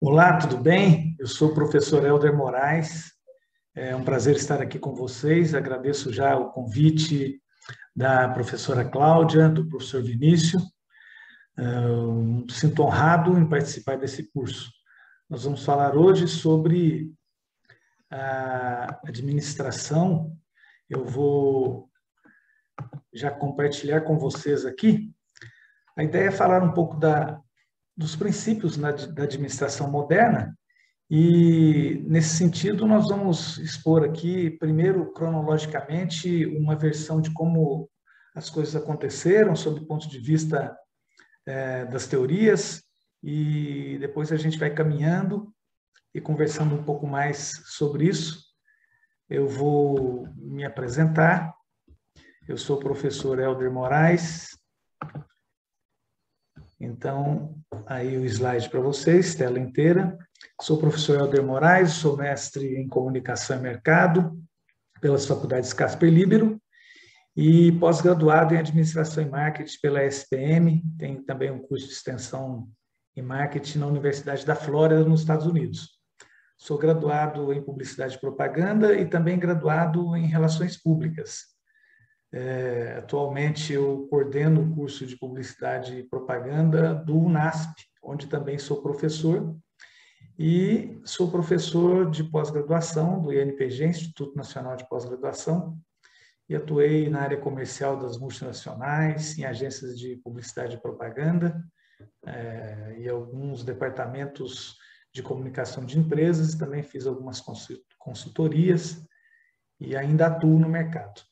Olá, tudo bem? Eu sou o professor Helder Moraes. É um prazer estar aqui com vocês. Agradeço já o convite da professora Cláudia, do professor Vinícius. Sinto honrado em participar desse curso. Nós vamos falar hoje sobre a administração. Eu vou já compartilhar com vocês aqui. A ideia é falar um pouco dos princípios da administração moderna. E, nesse sentido, nós vamos expor aqui, primeiro, cronologicamente, uma versão de como as coisas aconteceram, sob o ponto de vista das teorias, e depois a gente vai caminhando e conversando um pouco mais sobre isso. Eu vou me apresentar. Eu sou o professor Helder Moraes. Então, aí o slide para vocês, tela inteira. Sou o professor Helder Moraes, sou mestre em Comunicação e Mercado pelas faculdades Casper Líbero e pós-graduado em Administração e Marketing pela SPM. Tenho também um curso de extensão em Marketing na Universidade da Flórida, nos Estados Unidos. Sou graduado em Publicidade e Propaganda e também graduado em Relações Públicas. Atualmente eu coordeno o curso de Publicidade e Propaganda do UNASP, onde também sou professor, e sou professor de pós-graduação do INPG, Instituto Nacional de Pós-Graduação, e atuei na área comercial das multinacionais, em agências de publicidade e propaganda, e alguns departamentos de comunicação de empresas, também fiz algumas consultorias e ainda atuo no mercado.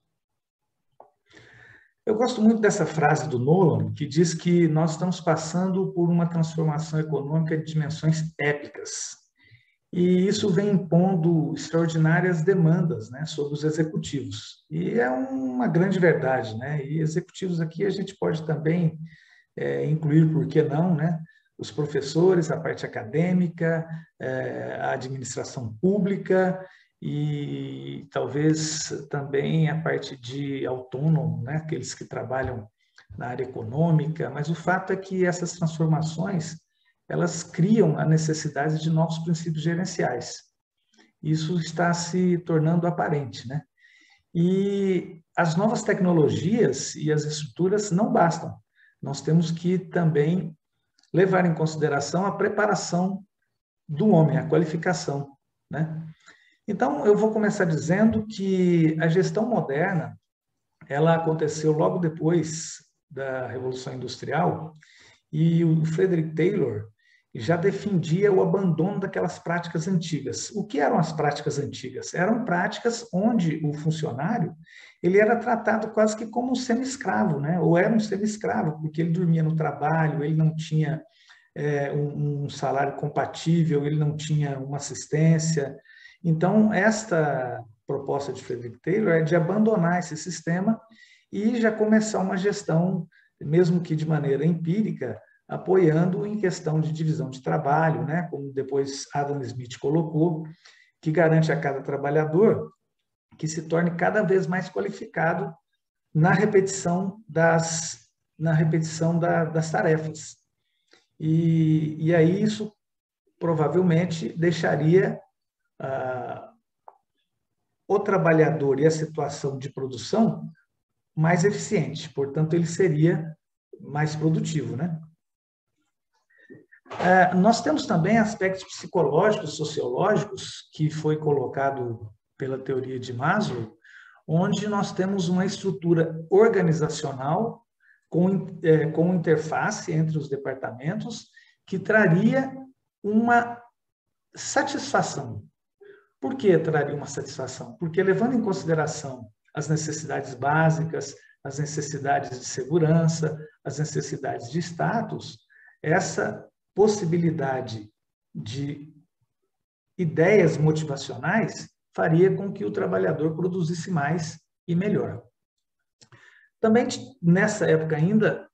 Eu gosto muito dessa frase do Nolan, que diz que nós estamos passando por uma transformação econômica de dimensões épicas. E isso vem impondo extraordinárias demandas, né, sobre os executivos. E é uma grande verdade, né? E executivos aqui a gente pode também incluir, por que não, né? Os professores, a parte acadêmica, a administração pública, e talvez também a parte de autônomo, né? Aqueles que trabalham na área econômica, mas o fato é que essas transformações, elas criam a necessidade de novos princípios gerenciais. Isso está se tornando aparente, né? E as novas tecnologias e as estruturas não bastam. Nós temos que também levar em consideração a preparação do homem, a qualificação, né? Então, eu vou começar dizendo que a gestão moderna, ela aconteceu logo depois da Revolução Industrial, e o Frederick Taylor já defendia o abandono daquelas práticas antigas. O que eram as práticas antigas? Eram práticas onde o funcionário ele era tratado quase que como um semi-escravo, né? Ou era um semi-escravo, porque ele dormia no trabalho, ele não tinha um salário compatível, ele não tinha uma assistência. Então, esta proposta de Frederick Taylor é de abandonar esse sistema e já começar uma gestão, mesmo que de maneira empírica, apoiando em questão de divisão de trabalho, né? Como depois Adam Smith colocou, que garante a cada trabalhador que se torne cada vez mais qualificado na repetição das tarefas. E aí isso provavelmente deixaria o trabalhador e a situação de produção mais eficiente, portanto, ele seria mais produtivo, né? Nós temos também aspectos psicológicos, sociológicos, que foi colocado pela teoria de Maslow, onde nós temos uma estrutura organizacional com interface entre os departamentos que traria uma satisfação. Por que traria uma satisfação? Porque, levando em consideração as necessidades básicas, as necessidades de segurança, as necessidades de status, essa possibilidade de ideias motivacionais faria com que o trabalhador produzisse mais e melhor. Também, nessa época ainda,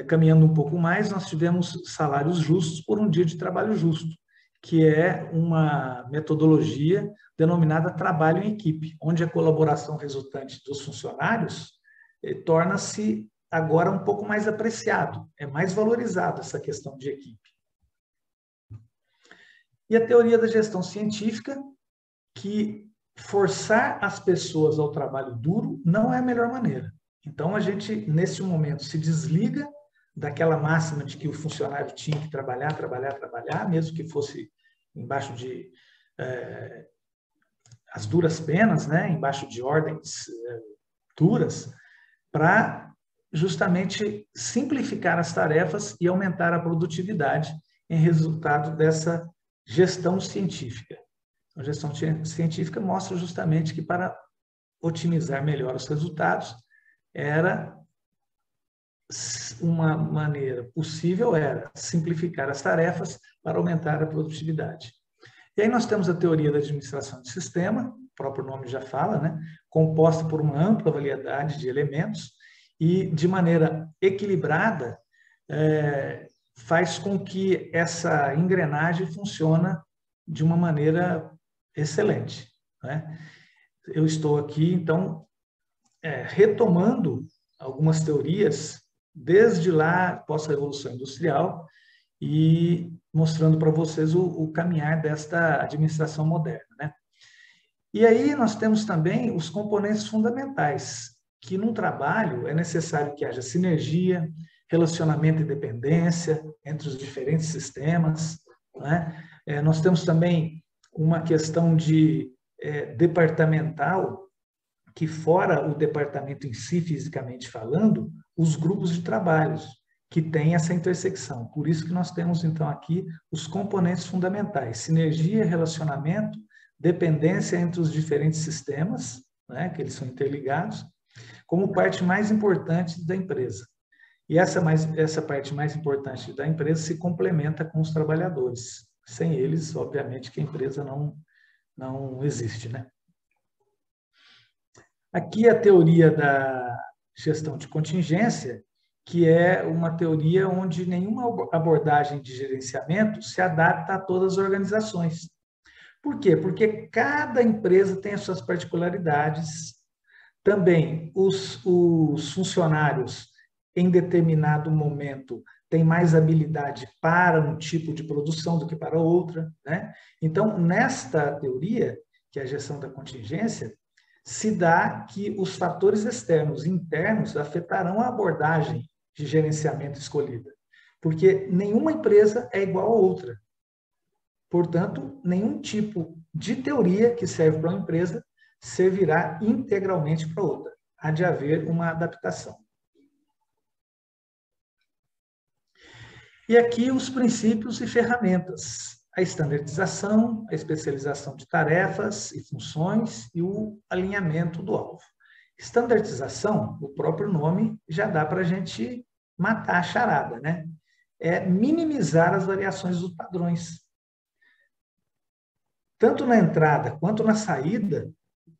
caminhando um pouco mais, nós tivemos salários justos por um dia de trabalho justo, que é uma metodologia denominada trabalho em equipe, onde a colaboração resultante dos funcionários torna-se agora um pouco mais apreciado, é mais valorizado essa questão de equipe. E a teoria da gestão científica, que forçar as pessoas ao trabalho duro não é a melhor maneira. Então, a gente, nesse momento, se desliga daquela máxima de que o funcionário tinha que trabalhar, mesmo que fosse embaixo de as duras penas, né, embaixo de ordens duras, para justamente simplificar as tarefas e aumentar a produtividade em resultado dessa gestão científica. A gestão científica mostra justamente que para otimizar melhor os resultados, era uma maneira possível era simplificar as tarefas para aumentar a produtividade. E aí nós temos a teoria da administração de sistema, o próprio nome já fala, né? Composta por uma ampla variedade de elementos e, de maneira equilibrada, faz com que essa engrenagem funcione de uma maneira excelente, né? Eu estou aqui, então, retomando algumas teorias desde lá, pós-revolução industrial, e mostrando para vocês o caminhar desta administração moderna, né? E aí nós temos também os componentes fundamentais, que num trabalho é necessário que haja sinergia, relacionamento e dependência entre os diferentes sistemas, né? Nós temos também uma questão de departamental, que fora o departamento em si, fisicamente falando, os grupos de trabalhos, que têm essa intersecção. Por isso que nós temos, então, aqui os componentes fundamentais: sinergia, relacionamento, dependência entre os diferentes sistemas, né, que eles são interligados, como parte mais importante da empresa. E essa parte mais importante da empresa se complementa com os trabalhadores. Sem eles, obviamente, que a empresa não existe, né? Aqui a teoria da gestão de contingência, que é uma teoria onde nenhuma abordagem de gerenciamento se adapta a todas as organizações. Por quê? Porque cada empresa tem as suas particularidades. Também os funcionários, em determinado momento, têm mais habilidade para um tipo de produção do que para outra, né? Então, nesta teoria, que é a gestão da contingência, se dá que os fatores externos e internos afetarão a abordagem de gerenciamento escolhida, porque nenhuma empresa é igual a outra. Portanto, nenhum tipo de teoria que serve para uma empresa servirá integralmente para outra. Há de haver uma adaptação. E aqui os princípios e ferramentas: a estandardização, a especialização de tarefas e funções e o alinhamento do alvo. Estandardização, o próprio nome já dá para a gente matar a charada, né? É minimizar as variações dos padrões. Tanto na entrada quanto na saída,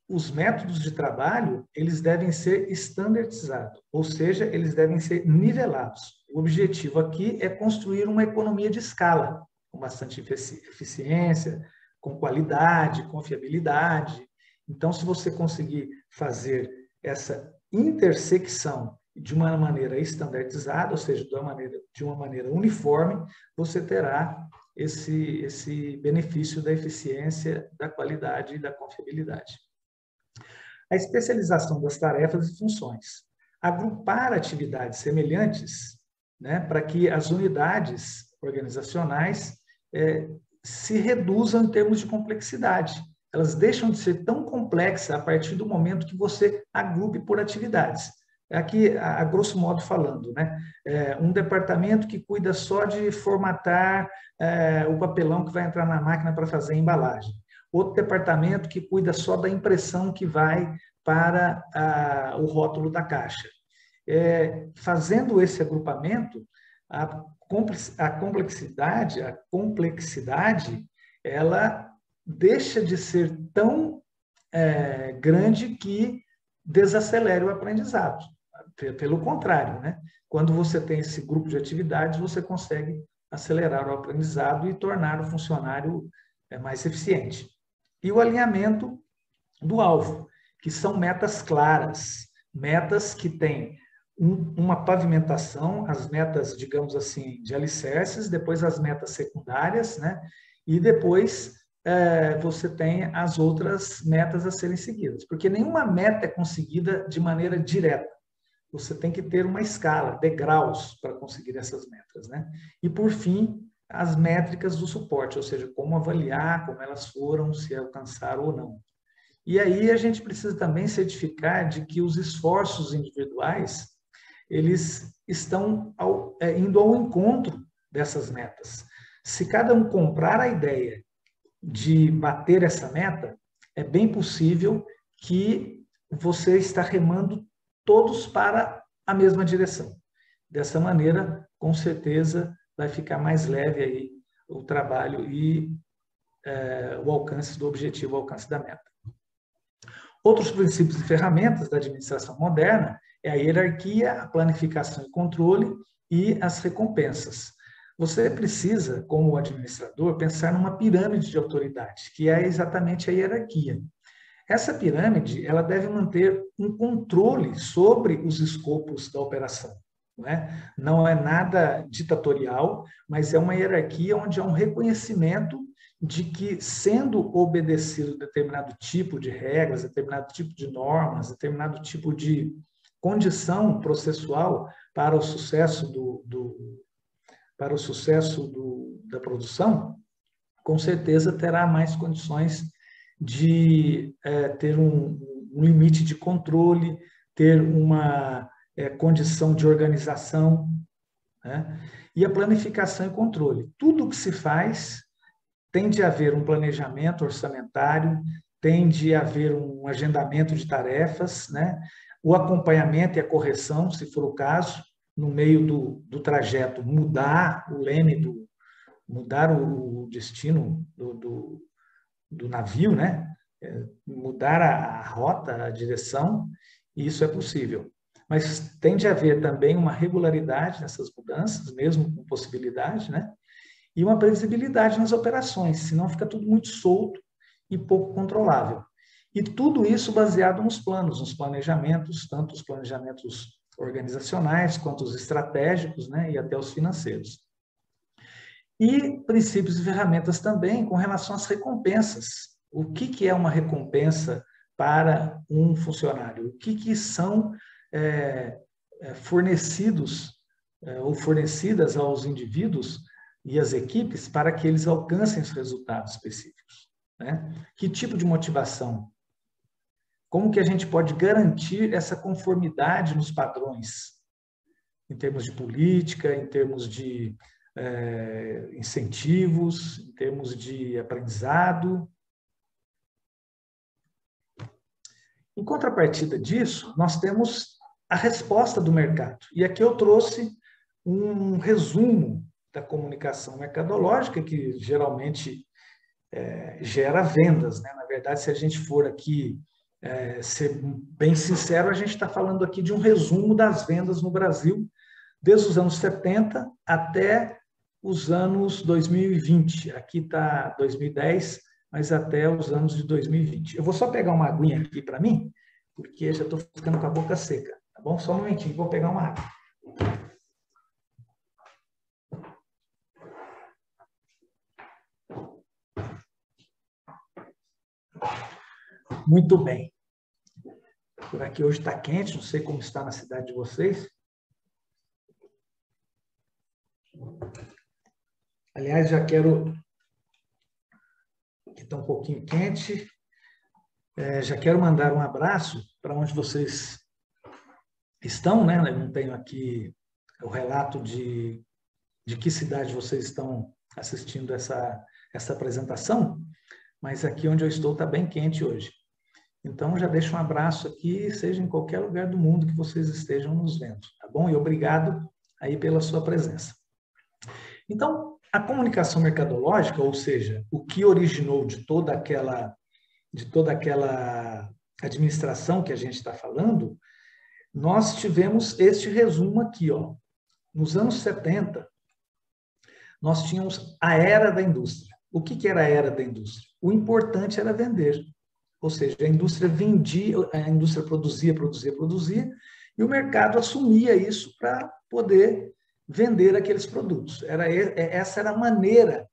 os métodos de trabalho, eles devem ser estandardizados, ou seja, eles devem ser nivelados. O objetivo aqui é construir uma economia de escala, com bastante eficiência, com qualidade, confiabilidade. Então, se você conseguir fazer essa intersecção de uma maneira estandardizada, ou seja, de uma maneira uniforme, você terá esse benefício da eficiência, da qualidade e da confiabilidade. A especialização das tarefas e funções. Agrupar atividades semelhantes, né, para que as unidades organizacionais se reduzam em termos de complexidade. Elas deixam de ser tão complexas a partir do momento que você agrupe por atividades. Aqui, a grosso modo falando, né, um departamento que cuida só de formatar o papelão que vai entrar na máquina para fazer a embalagem. Outro departamento que cuida só da impressão que vai para o rótulo da caixa. Fazendo esse agrupamento, a complexidade, ela deixa de ser tão grande que desacelere o aprendizado. Pelo contrário, né? Quando você tem esse grupo de atividades, você consegue acelerar o aprendizado e tornar o funcionário mais eficiente. E o alinhamento do alvo, que são metas claras, metas que têm uma pavimentação, as metas, digamos assim, de alicerces, depois as metas secundárias, né? e depois você tem as outras metas a serem seguidas, porque nenhuma meta é conseguida de maneira direta. Você tem que ter uma escala, degraus, para conseguir essas metas, né? E, por fim, as métricas do suporte, ou seja, como avaliar, como elas foram, se alcançaram ou não. E aí a gente precisa também certificar de que os esforços individuais, eles estão indo ao encontro dessas metas. Se cada um comprar a ideia de bater essa meta, é bem possível que você está remando todos para a mesma direção. Dessa maneira, com certeza, vai ficar mais leve aí o trabalho e o alcance do objetivo, o alcance da meta. Outros princípios e ferramentas da administração moderna é a hierarquia, a planificação e controle e as recompensas. Você precisa, como administrador, pensar numa pirâmide de autoridade, que é exatamente a hierarquia. Essa pirâmide, ela deve manter um controle sobre os escopos da operação. Não é nada ditatorial, mas é uma hierarquia onde há um reconhecimento de que, sendo obedecido determinado tipo de regras, determinado tipo de normas, determinado tipo de condição processual para o sucesso da produção, com certeza terá mais condições de ter um limite de controle, ter uma condição de organização, né? E a planificação e controle. Tudo o que se faz tem de haver um planejamento orçamentário, tem de haver um agendamento de tarefas, né? O acompanhamento e a correção, se for o caso, no meio do trajeto, mudar o leme, mudar o destino do navio, né? Mudar a rota, a direção, e isso é possível. Mas tem de haver também uma regularidade nessas mudanças, mesmo com possibilidade, né? E uma previsibilidade nas operações, senão fica tudo muito solto e pouco controlável. E tudo isso baseado nos planos, nos planejamentos, tanto os planejamentos organizacionais quanto os estratégicos, né? E até os financeiros. E princípios e ferramentas também com relação às recompensas. O que é uma recompensa para um funcionário? O que são fornecidos ou fornecidas aos indivíduos e às equipes para que eles alcancem os resultados específicos, né? Que tipo de motivação? Como que a gente pode garantir essa conformidade nos padrões, em termos de política, em termos de incentivos, em termos de aprendizado? Em contrapartida disso, nós temos a resposta do mercado. E aqui eu trouxe um resumo da comunicação mercadológica, que geralmente gera vendas, né? Na verdade, se a gente for aqui ser bem sincero, a gente está falando aqui de um resumo das vendas no Brasil, desde os anos 70 até os anos 2020. Aqui está 2010, mas até os anos de 2020. Eu vou só pegar uma aguinha aqui para mim, porque já estou ficando com a boca seca, tá bom? Só um momentinho, vou pegar uma água. Muito bem. Por aqui hoje está quente, não sei como está na cidade de vocês. Aliás, já quero... Aqui está um pouquinho quente. Já quero mandar um abraço para onde vocês estão, né? Eu não tenho aqui o relato de que cidade vocês estão assistindo essa apresentação, mas aqui onde eu estou está bem quente hoje. Então, já deixo um abraço aqui, seja em qualquer lugar do mundo que vocês estejam nos vendo, tá bom? E obrigado aí pela sua presença. Então, a comunicação mercadológica, ou seja, o que originou de toda aquela administração que a gente está falando, nós tivemos este resumo aqui, ó. Nos anos 70, nós tínhamos a era da indústria. O que era a era da indústria? O importante era vender. Ou seja, a indústria vendia, a indústria produzia, e o mercado assumia isso para poder vender aqueles produtos. Essa era a maneira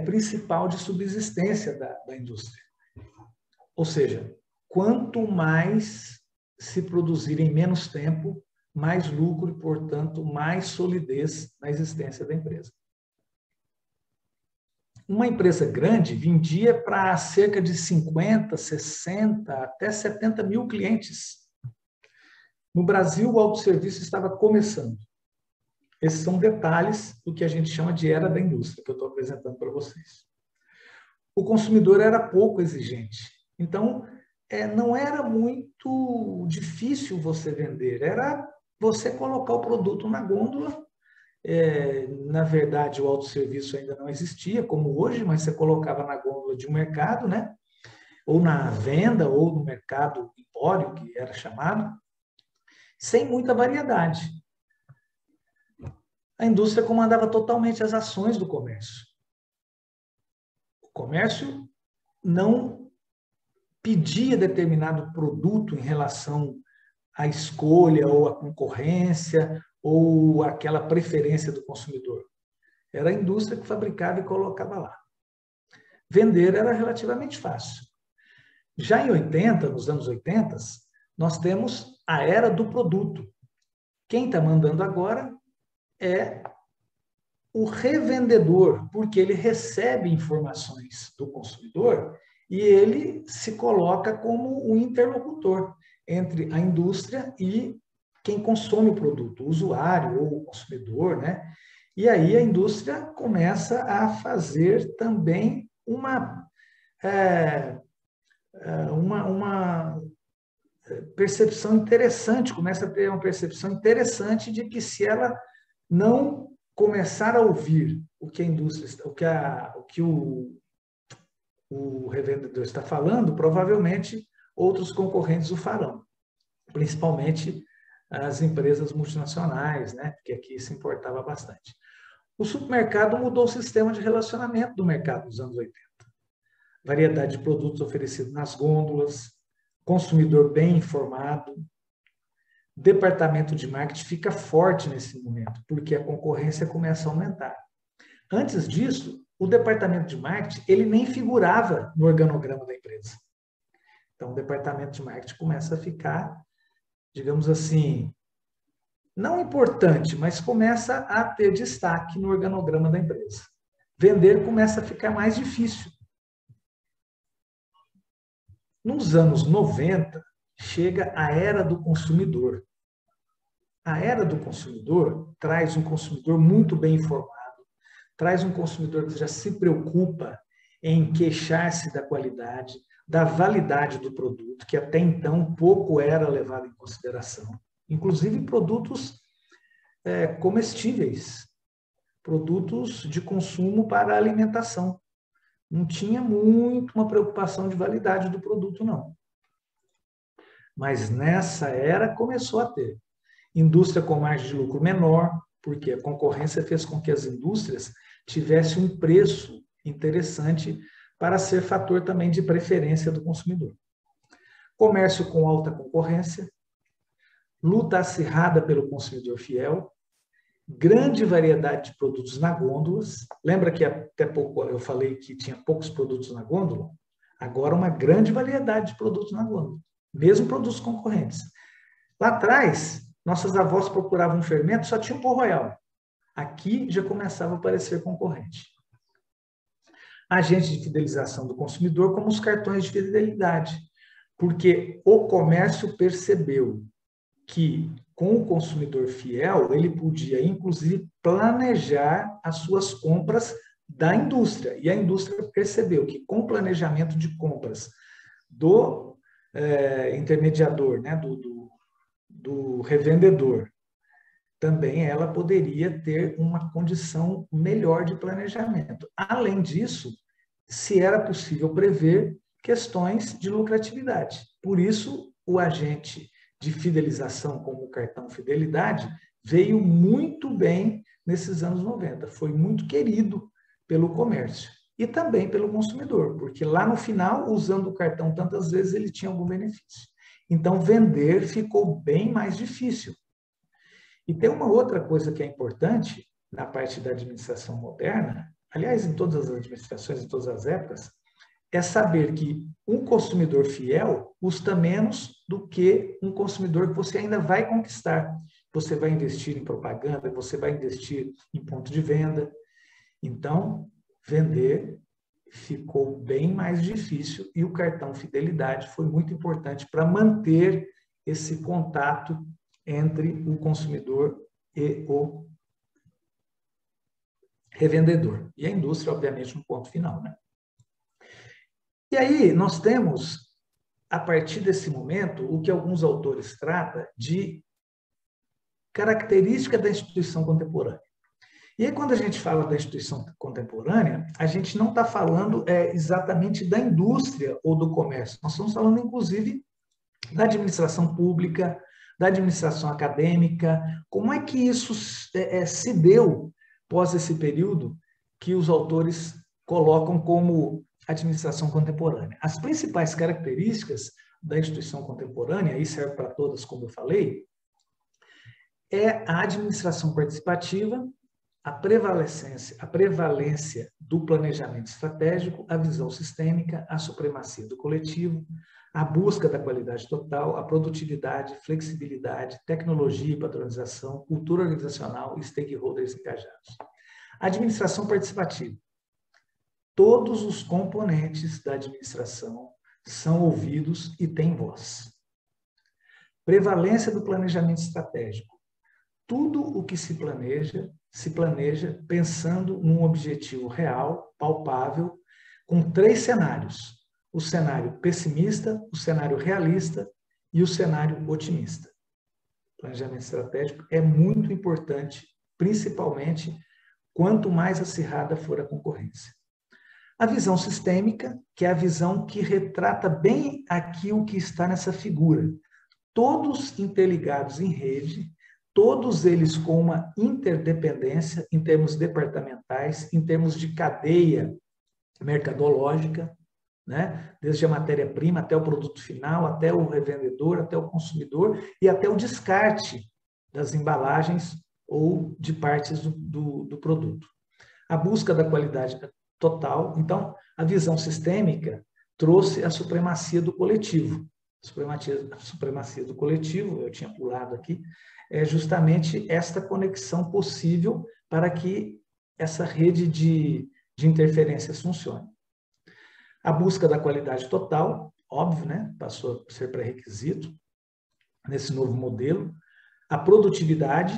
principal de subsistência da indústria. Ou seja, quanto mais se produzir em menos tempo, mais lucro e, portanto, mais solidez na existência da empresa. Uma empresa grande vendia para cerca de 50, 60, até 70 mil clientes. No Brasil, o autosserviço estava começando. Esses são detalhes do que a gente chama de era da indústria, que eu estou apresentando para vocês. O consumidor era pouco exigente. Então, não era muito difícil você vender, era você colocar o produto na gôndola. Na verdade, o autosserviço ainda não existia, como hoje, mas você colocava na gôndola de um mercado, né? Ou na venda, ou no mercado empório, que era chamado, sem muita variedade. A indústria comandava totalmente as ações do comércio. O comércio não pedia determinado produto em relação à escolha ou à concorrência ou aquela preferência do consumidor. Era a indústria que fabricava e colocava lá. Vender era relativamente fácil. Já em 80, nos anos 80, nós temos a era do produto. Quem está mandando agora é o revendedor, porque ele recebe informações do consumidor e ele se coloca como um interlocutor entre a indústria e quem consome o produto, o usuário ou o consumidor, né? E aí a indústria começa a fazer também uma percepção interessante, começa a ter uma percepção interessante de que se ela não começar a ouvir o que a indústria, o que o revendedor está falando, provavelmente outros concorrentes o farão, principalmente as empresas multinacionais, né? Porque aqui se importava bastante. O supermercado mudou o sistema de relacionamento do mercado nos anos 80. Variedade de produtos oferecidos nas gôndolas, consumidor bem informado. Departamento de marketing fica forte nesse momento, porque a concorrência começa a aumentar. Antes disso, o departamento de marketing ele nem figurava no organograma da empresa. Então, o departamento de marketing começa a ficar, digamos assim, não importante, mas começa a ter destaque no organograma da empresa. Vender começa a ficar mais difícil. Nos anos 90, chega a era do consumidor. A era do consumidor traz um consumidor muito bem informado, traz um consumidor que já se preocupa em queixar-se da qualidade, da validade do produto, que até então pouco era levado em consideração. Inclusive produtos comestíveis, produtos de consumo para alimentação. Não tinha muito uma preocupação de validade do produto, não. Mas nessa era começou a ter. Indústria com margem de lucro menor, porque a concorrência fez com que as indústrias tivessem um preço interessante para ser fator também de preferência do consumidor. Comércio com alta concorrência, luta acirrada pelo consumidor fiel, grande variedade de produtos na gôndolas. Lembra que até pouco eu falei que tinha poucos produtos na gôndola? Agora uma grande variedade de produtos na gôndola, mesmo produtos concorrentes. Lá atrás, nossas avós procuravam um fermento, só tinha o pó royal. Aqui já começava a aparecer concorrente. Agente de fidelização do consumidor, como os cartões de fidelidade, porque o comércio percebeu que com o consumidor fiel, ele podia, inclusive, planejar as suas compras da indústria. E a indústria percebeu que com o planejamento de compras do intermediador, né, do revendedor, também ela poderia ter uma condição melhor de planejamento. Além disso, se era possível prever questões de lucratividade. Por isso, o agente de fidelização, como o cartão Fidelidade, veio muito bem nesses anos 90. Foi muito querido pelo comércio e também pelo consumidor, porque lá no final, usando o cartão tantas vezes, ele tinha algum benefício. Então, vender ficou bem mais difícil. E tem uma outra coisa que é importante na parte da administração moderna, aliás, em todas as administrações, em todas as épocas, é saber que um consumidor fiel custa menos do que um consumidor que você ainda vai conquistar. Você vai investir em propaganda, você vai investir em ponto de venda. Então, vender ficou bem mais difícil e o cartão Fidelidade foi muito importante para manter esse contato entre o consumidor e o revendedor. E a indústria, obviamente, no ponto final, né? E aí nós temos, a partir desse momento, o que alguns autores tratam de característica da instituição contemporânea. E aí, quando a gente fala da instituição contemporânea, a gente não está falando exatamente da indústria ou do comércio. Nós estamos falando, inclusive, da administração pública, da administração acadêmica. Como é que isso se deu pós esse período que os autores colocam como administração contemporânea? As principais características da instituição contemporânea, aí serve para todas, como eu falei, é a administração participativa, a prevalência do planejamento estratégico, a visão sistêmica, a supremacia do coletivo, a busca da qualidade total, a produtividade, flexibilidade, tecnologia e padronização, cultura organizacional e stakeholders engajados. A administração participativa. Todos os componentes da administração são ouvidos e têm voz. Prevalência do planejamento estratégico. Tudo o que se planeja pensando num objetivo real, palpável, com 3 cenários. O cenário pessimista, o cenário realista e o cenário otimista. O planejamento estratégico é muito importante, principalmente quanto mais acirrada for a concorrência. A visão sistêmica, que é a visão que retrata bem aqui o que está nessa figura. Todos interligados em rede, todos eles com uma interdependência em termos departamentais, em termos de cadeia mercadológica, né? Desde a matéria-prima até o produto final, até o revendedor, até o consumidor e até o descarte das embalagens ou de partes do produto. A busca da qualidade total. Então, a visão sistêmica trouxe a supremacia do coletivo. A supremacia do coletivo, eu tinha pulado aqui, é justamente esta conexão possível para que essa rede de interferências funcione. A busca da qualidade total, óbvio, né? Passou a ser pré-requisito nesse novo modelo. A produtividade,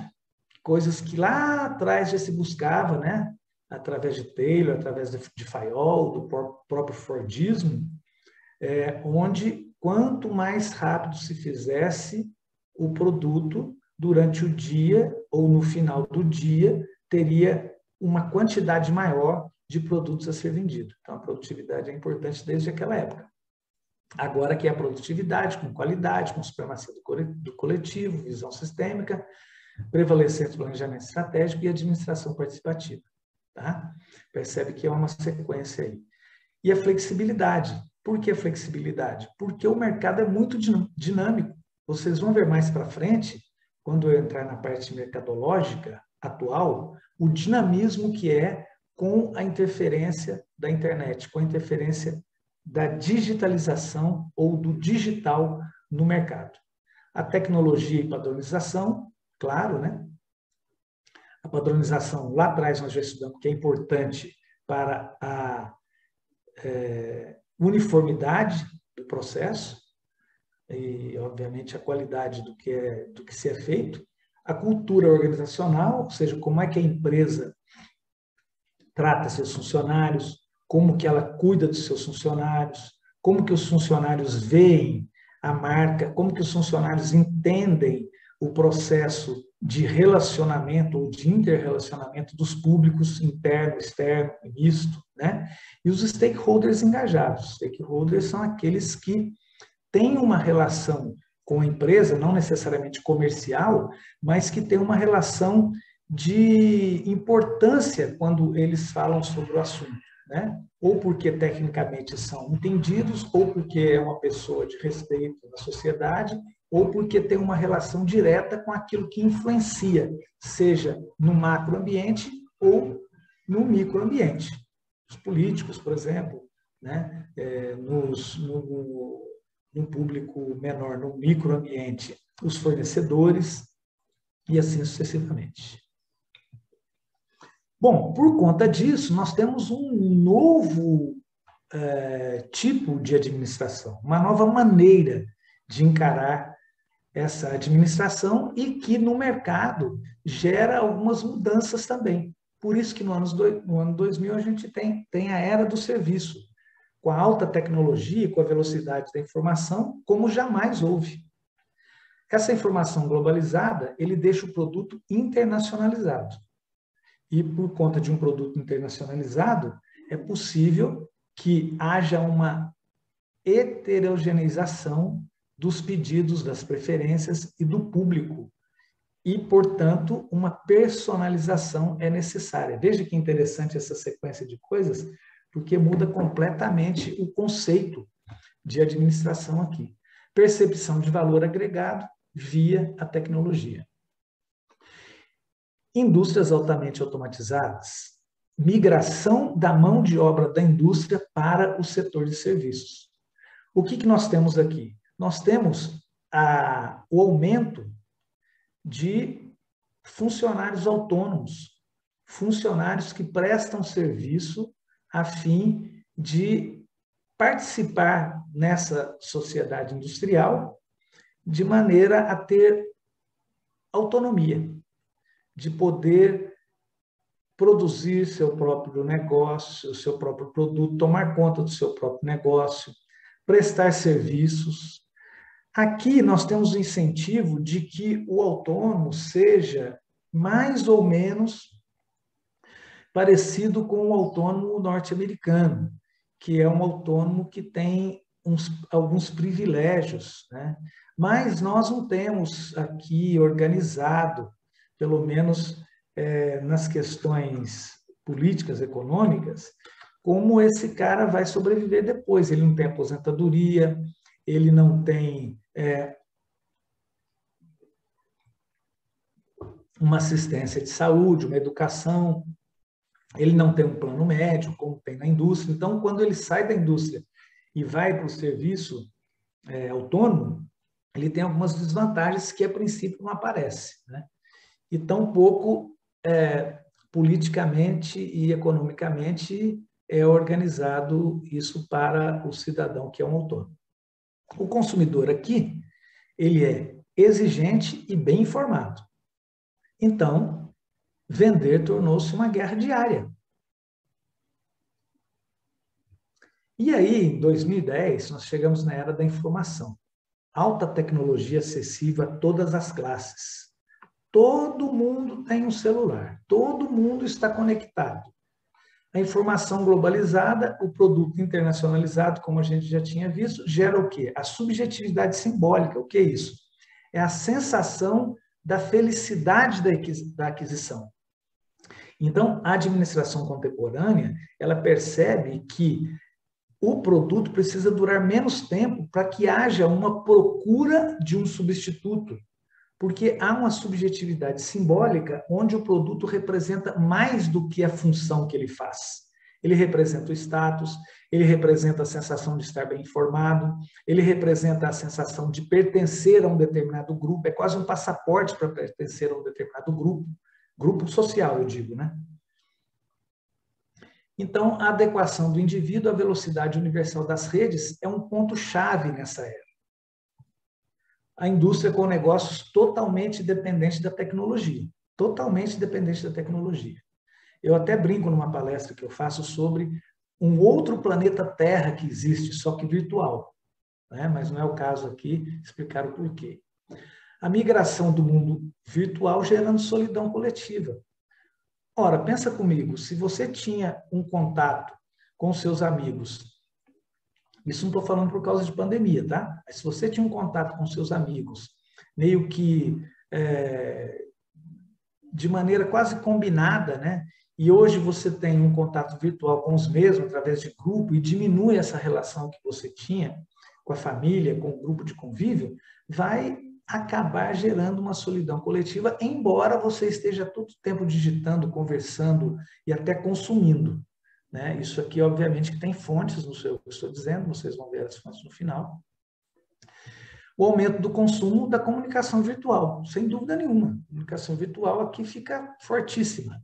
coisas que lá atrás já se buscava, né? Através de Taylor, através de Fayol, do próprio Fordismo, onde quanto mais rápido se fizesse o produto durante o dia ou no final do dia, teria uma quantidade maior de produtos a ser vendido. Então, a produtividade é importante desde aquela época. Agora que é a produtividade com qualidade, com supremacia do coletivo, visão sistêmica, prevalecente do planejamento estratégico e administração participativa. Tá? Percebe que é uma sequência aí. E a flexibilidade. Por que a flexibilidade? Porque o mercado é muito dinâmico. Vocês vão ver mais para frente, quando eu entrar na parte mercadológica atual, o dinamismo que é com a interferência da internet, com a interferência da digitalização ou do digital no mercado. A tecnologia e padronização, claro, né? A padronização, lá atrás nós já estudamos que é importante para a uniformidade do processo e, obviamente, a qualidade do que se é feito. A cultura organizacional, ou seja, como é que a empresa trata seus funcionários, como que ela cuida dos seus funcionários, como que os funcionários veem a marca, como que os funcionários entendem o processo de relacionamento ou de interrelacionamento dos públicos interno, externo, misto, né? E os stakeholders engajados. Stakeholders são aqueles que têm uma relação com a empresa, não necessariamente comercial, mas que têm uma relação de importância quando eles falam sobre o assunto, né? Ou porque tecnicamente são entendidos, ou porque é uma pessoa de respeito na sociedade, ou porque tem uma relação direta com aquilo que influencia, seja no macroambiente ou no microambiente. Os políticos, por exemplo, né? No público menor, no microambiente, os fornecedores e assim sucessivamente. Bom, por conta disso, nós temos um novo tipo de administração, uma nova maneira de encarar essa administração e que no mercado gera algumas mudanças também. Por isso que no ano 2000 a gente tem a era do serviço, com a alta tecnologia, com a velocidade da informação, como jamais houve. Essa informação globalizada, ele deixa o produto internacionalizado. E por conta de um produto internacionalizado, é possível que haja uma heterogeneização dos pedidos, das preferências e do público. E, portanto, uma personalização é necessária. Veja que interessante essa sequência de coisas, porque muda completamente o conceito de administração aqui. Percepção de valor agregado via a tecnologia. Indústrias altamente automatizadas, migração da mão de obra da indústria para o setor de serviços. O que nós temos aqui? Nós temos o aumento de funcionários autônomos, funcionários que prestam serviço a fim de participar nessa sociedade industrial de maneira a ter autonomia, de poder produzir seu próprio negócio, seu próprio produto, tomar conta do seu próprio negócio, prestar serviços. Aqui nós temos o incentivo de que o autônomo seja mais ou menos parecido com o autônomo norte-americano, que é um autônomo que tem alguns privilégios, né? Mas nós não temos aqui organizado, pelo menos nas questões políticas, econômicas, como esse cara vai sobreviver depois. Ele não tem aposentadoria, ele não tem uma assistência de saúde, uma educação, ele não tem um plano médico, como tem na indústria. Então, quando ele sai da indústria e vai para o serviço autônomo, ele tem algumas desvantagens que, a princípio, não aparecem, né? E tampouco politicamente e economicamente é organizado isso para o cidadão que é um autônomo. O consumidor aqui, ele é exigente e bem informado. Então, vender tornou-se uma guerra diária. E aí, em 2010, nós chegamos na era da informação. Alta tecnologia acessível a todas as classes. Todo mundo tem um celular, todo mundo está conectado. A informação globalizada, o produto internacionalizado, como a gente já tinha visto, gera o quê? A subjetividade simbólica. O que é isso? É a sensação da felicidade da aquisição. Então, a administração contemporânea, ela percebe que o produto precisa durar menos tempo para que haja uma procura de um substituto, porque há uma subjetividade simbólica onde o produto representa mais do que a função que ele faz. Ele representa o status, ele representa a sensação de estar bem informado, ele representa a sensação de pertencer a um determinado grupo, é quase um passaporte para pertencer a um determinado grupo social, eu digo, né? Então, a adequação do indivíduo à velocidade universal das redes é um ponto-chave nessa era. A indústria com negócios totalmente dependente da tecnologia. Totalmente dependente da tecnologia. Eu até brinco numa palestra que eu faço sobre um outro planeta Terra que existe, só que virtual, né? Mas não é o caso aqui explicar o porquê. A migração do mundo virtual gerando solidão coletiva. Ora, pensa comigo, se você tinha um contato com seus amigos, isso não estou falando por causa de pandemia, tá? Mas se você tinha um contato com seus amigos, meio que de maneira quase combinada, né? E hoje você tem um contato virtual com os mesmos através de grupo e diminui essa relação que você tinha com a família, com o grupo de convívio, vai acabar gerando uma solidão coletiva, embora você esteja todo o tempo digitando, conversando e até consumindo, né? Isso aqui, obviamente, que tem fontes, não sei o que eu estou dizendo, vocês vão ver as fontes no final. O aumento do consumo da comunicação virtual, sem dúvida nenhuma. A comunicação virtual aqui fica fortíssima.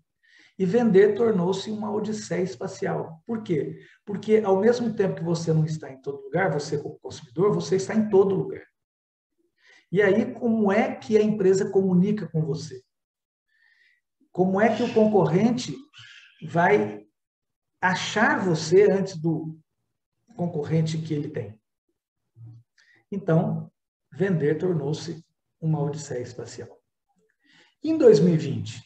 E vender tornou-se uma odisseia espacial. Por quê? Porque, ao mesmo tempo que você não está em todo lugar, você como consumidor, você está em todo lugar. E aí, como é que a empresa comunica com você? Como é que o concorrente vai achar você antes do concorrente que ele tem? Então, vender tornou-se uma odisseia espacial. Em 2020,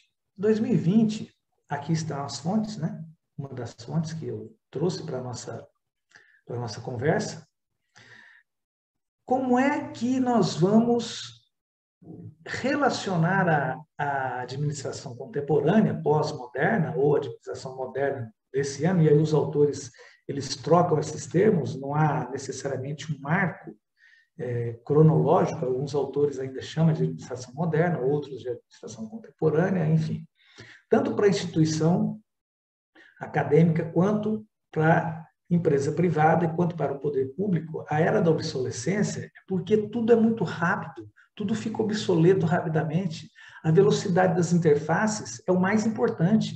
aqui estão as fontes, né? Uma das fontes que eu trouxe para a nossa conversa. Como é que nós vamos relacionar a administração contemporânea, pós-moderna, ou administração moderna desse ano, e aí os autores eles trocam esses termos, não há necessariamente um marco cronológico, alguns autores ainda chamam de administração moderna, outros de administração contemporânea, enfim. Tanto para a instituição acadêmica, quanto para a empresa privada, e quanto para o poder público, a era da obsolescência é porque tudo é muito rápido, tudo fica obsoleto rapidamente. A velocidade das interfaces é o mais importante.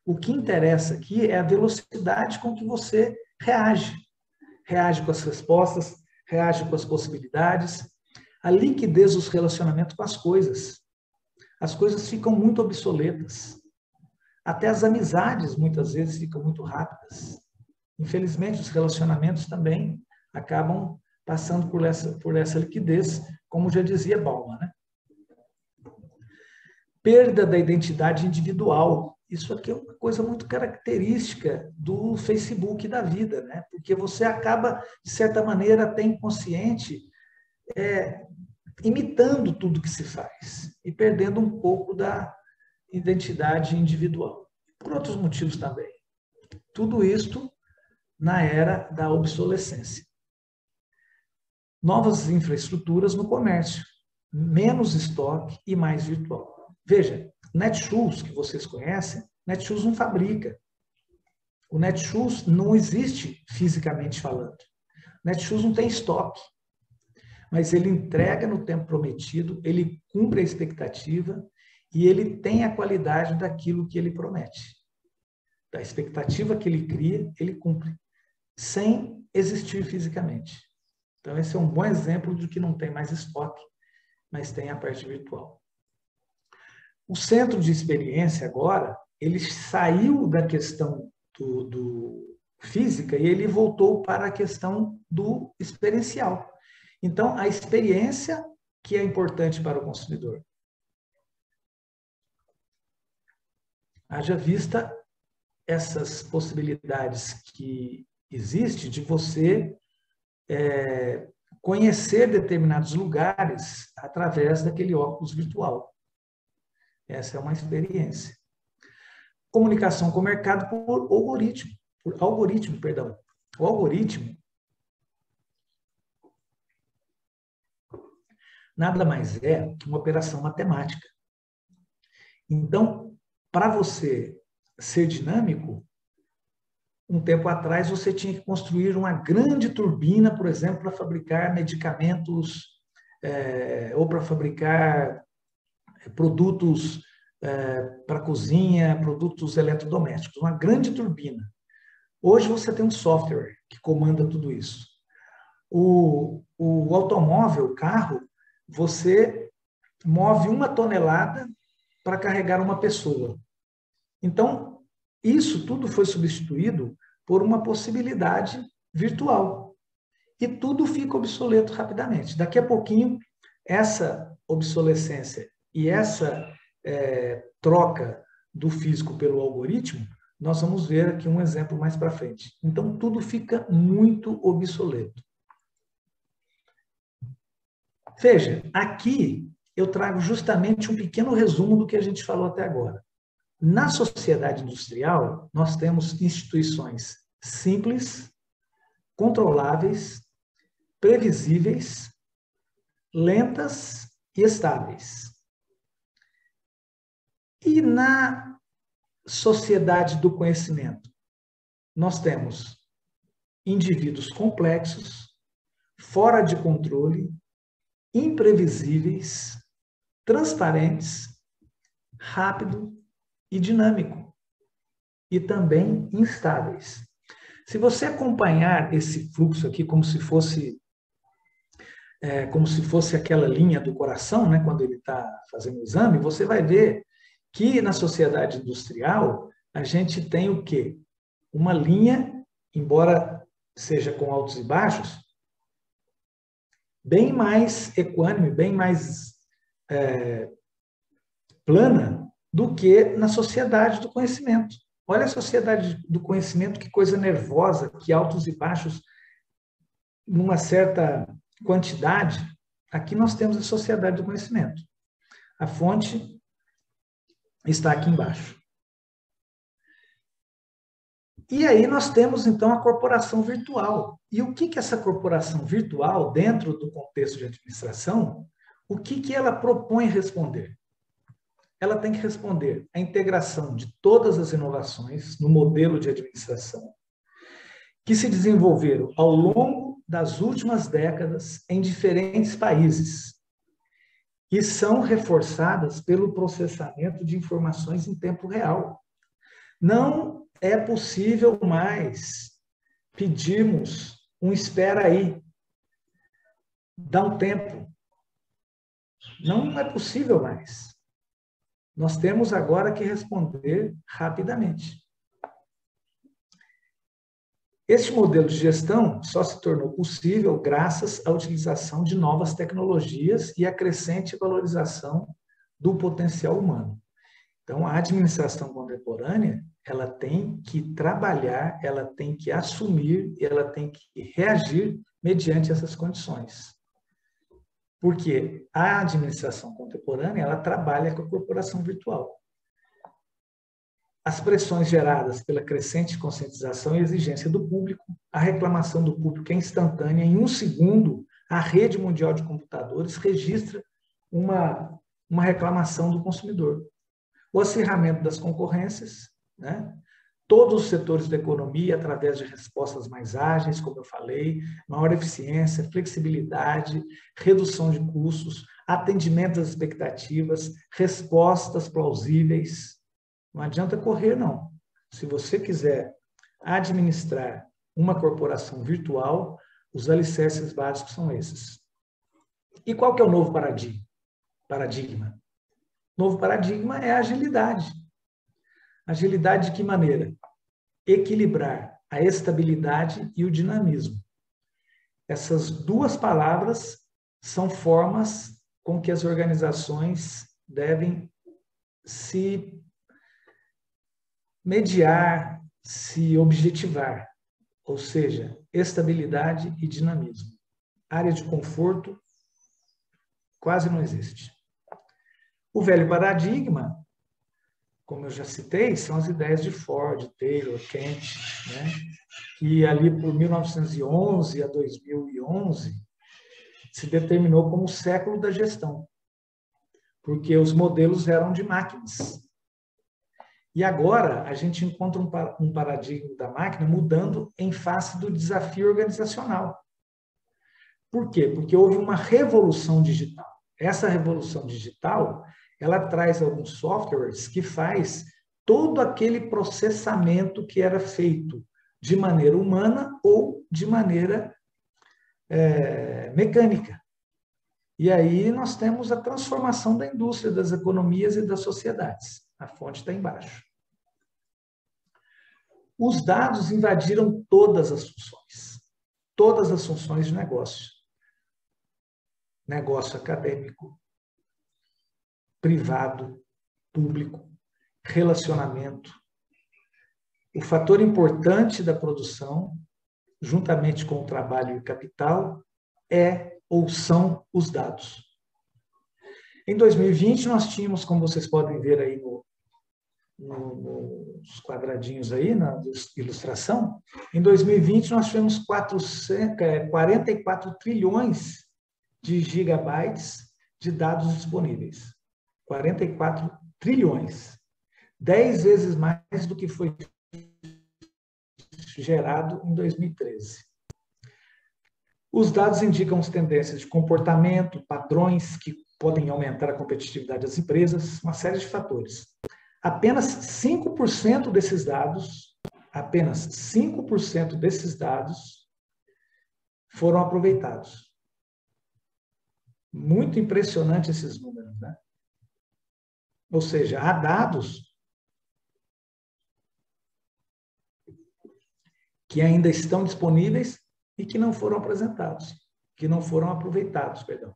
O que interessa aqui é a velocidade com que você reage. Reage com as respostas, reage com as possibilidades, a liquidez dos relacionamentos com as coisas. As coisas ficam muito obsoletas. Até as amizades, muitas vezes, ficam muito rápidas. Infelizmente, os relacionamentos também acabam passando por essa liquidez, como já dizia Bauman, né? Perda da identidade individual. Isso aqui é uma coisa muito característica do Facebook da vida, né? Porque você acaba, de certa maneira, até inconsciente, imitando tudo que se faz e perdendo um pouco da identidade individual. Por outros motivos também. Tudo isto na era da obsolescência. Novas infraestruturas no comércio, menos estoque e mais virtual. Veja, Netshoes, que vocês conhecem, Netshoes não fabrica. O Netshoes não existe fisicamente falando. Netshoes não tem estoque. Mas ele entrega no tempo prometido, ele cumpre a expectativa e ele tem a qualidade daquilo que ele promete. Da expectativa que ele cria, ele cumpre, sem existir fisicamente. Então, esse é um bom exemplo de que não tem mais estoque, mas tem a parte virtual. O centro de experiência agora, ele saiu da questão do física e ele voltou para a questão do experiencial. Então, a experiência que é importante para o consumidor. Haja vista essas possibilidades que existem de você conhecer determinados lugares através daquele óculos virtual. Essa é uma experiência. Comunicação com o mercado por algoritmo. O algoritmo nada mais é que uma operação matemática. Então, para você ser dinâmico, um tempo atrás você tinha que construir uma grande turbina, por exemplo, para fabricar medicamentos ou para fabricar produtos para cozinha, produtos eletrodomésticos, uma grande turbina. Hoje você tem um software que comanda tudo isso. O automóvel, o carro, você move 1 tonelada para carregar uma pessoa. Então, isso tudo foi substituído por uma possibilidade virtual. E tudo fica obsoleto rapidamente. Daqui a pouquinho, essa obsolescência e essa troca do físico pelo algoritmo, nós vamos ver aqui um exemplo mais para frente. Então, tudo fica muito obsoleto. Veja, aqui eu trago justamente um pequeno resumo do que a gente falou até agora. Na sociedade industrial, nós temos instituições simples, controláveis, previsíveis lentas e estáveis. E na sociedade do conhecimento, nós temos indivíduos complexos, fora de controle, imprevisíveis, transparentes, rápido e dinâmico, e também instáveis. Se você acompanhar esse fluxo aqui como se fosse aquela linha do coração, né, quando ele está fazendo o exame, você vai ver que na sociedade industrial a gente tem o quê? Uma linha, embora seja com altos e baixos, bem mais equânime, bem mais plana do que na sociedade do conhecimento. Olha a sociedade do conhecimento, que coisa nervosa, que altos e baixos numa certa quantidade. Aqui nós temos a sociedade do conhecimento. A fonte está aqui embaixo. E aí nós temos, então, a corporação virtual. E o que essa corporação virtual, dentro do contexto de administração, o que ela propõe responder? Ela tem que responder à integração de todas as inovações no modelo de administração que se desenvolveram ao longo das últimas décadas em diferentes países e são reforçadas pelo processamento de informações em tempo real. Não é possível mais pedirmos um espera aí, dá um tempo. Não é possível mais. Nós temos agora que responder rapidamente. Este modelo de gestão só se tornou possível graças à utilização de novas tecnologias e à crescente valorização do potencial humano. Então, a administração contemporânea, ela tem que trabalhar, ela tem que assumir, ela tem que reagir mediante essas condições. Porque a administração contemporânea, ela trabalha com a corporação virtual. As pressões geradas pela crescente conscientização e exigência do público, a reclamação do público é instantânea. Em um segundo, a rede mundial de computadores registra uma reclamação do consumidor. O acirramento das concorrências, né? Todos os setores da economia, através de respostas mais ágeis, como eu falei, maior eficiência, flexibilidade, redução de custos, atendimento às expectativas, respostas plausíveis. Não adianta correr, não. Se você quiser administrar uma corporação virtual, os alicerces básicos são esses. E qual que é o novo paradigma? O novo paradigma é a agilidade. Agilidade de que maneira? Equilibrar a estabilidade e o dinamismo. Essas duas palavras são formas com que as organizações devem se mediar, se objetivar, ou seja, estabilidade e dinamismo. Área de conforto quase não existe. O velho paradigma, como eu já citei, são as ideias de Ford, Taylor, Kent, né? Que ali por 1911 a 2011 se determinou como o século da gestão, porque os modelos eram de máquinas. E agora a gente encontra um paradigma da máquina mudando em face do desafio organizacional. Por quê? Porque houve uma revolução digital. Essa revolução digital, ela traz alguns softwares que faz todo aquele processamento que era feito de maneira humana ou de maneira mecânica. E aí nós temos a transformação da indústria, das economias e das sociedades. A fonte está embaixo. Os dados invadiram todas as funções de negócio. Negócio acadêmico, privado, público, relacionamento. O fator importante da produção, juntamente com o trabalho e capital, é ou são os dados. Em 2020, nós tínhamos, como vocês podem ver aí nos quadradinhos aí, na ilustração, em 2020 nós tivemos 44 trilhões de gigabytes de dados disponíveis. 44 trilhões. 10 vezes mais do que foi gerado em 2013. Os dados indicam as tendências de comportamento, padrões que podem aumentar a competitividade das empresas, uma série de fatores. Apenas 5% desses dados foram aproveitados. Muito impressionante esses números, né? Ou seja, há dados que ainda estão disponíveis e que não foram apresentados, que não foram aproveitados, perdão.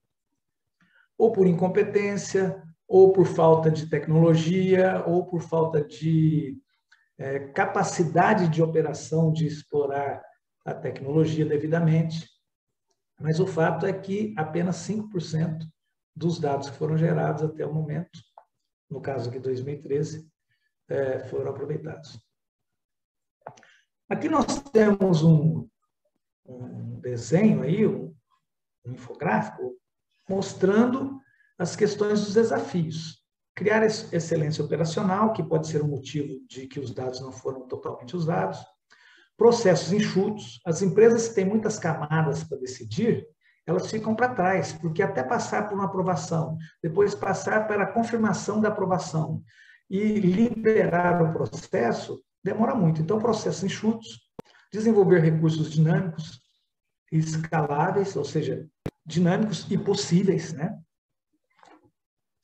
Ou por incompetência, ou por falta de tecnologia, ou por falta de capacidade de operação de explorar a tecnologia devidamente. Mas o fato é que apenas 5% dos dados que foram gerados até o momento, no caso aqui 2013, foram aproveitados. Aqui nós temos um desenho aí, um infográfico, mostrando as questões dos desafios. Criar excelência operacional, que pode ser um motivo de que os dados não foram totalmente usados. Processos enxutos. As empresas que têm muitas camadas para decidir, elas ficam para trás, porque até passar por uma aprovação, depois passar para a confirmação da aprovação e liberar o processo, demora muito. Então, processos enxutos, desenvolver recursos dinâmicos e escaláveis, ou seja, dinâmicos e possíveis, né?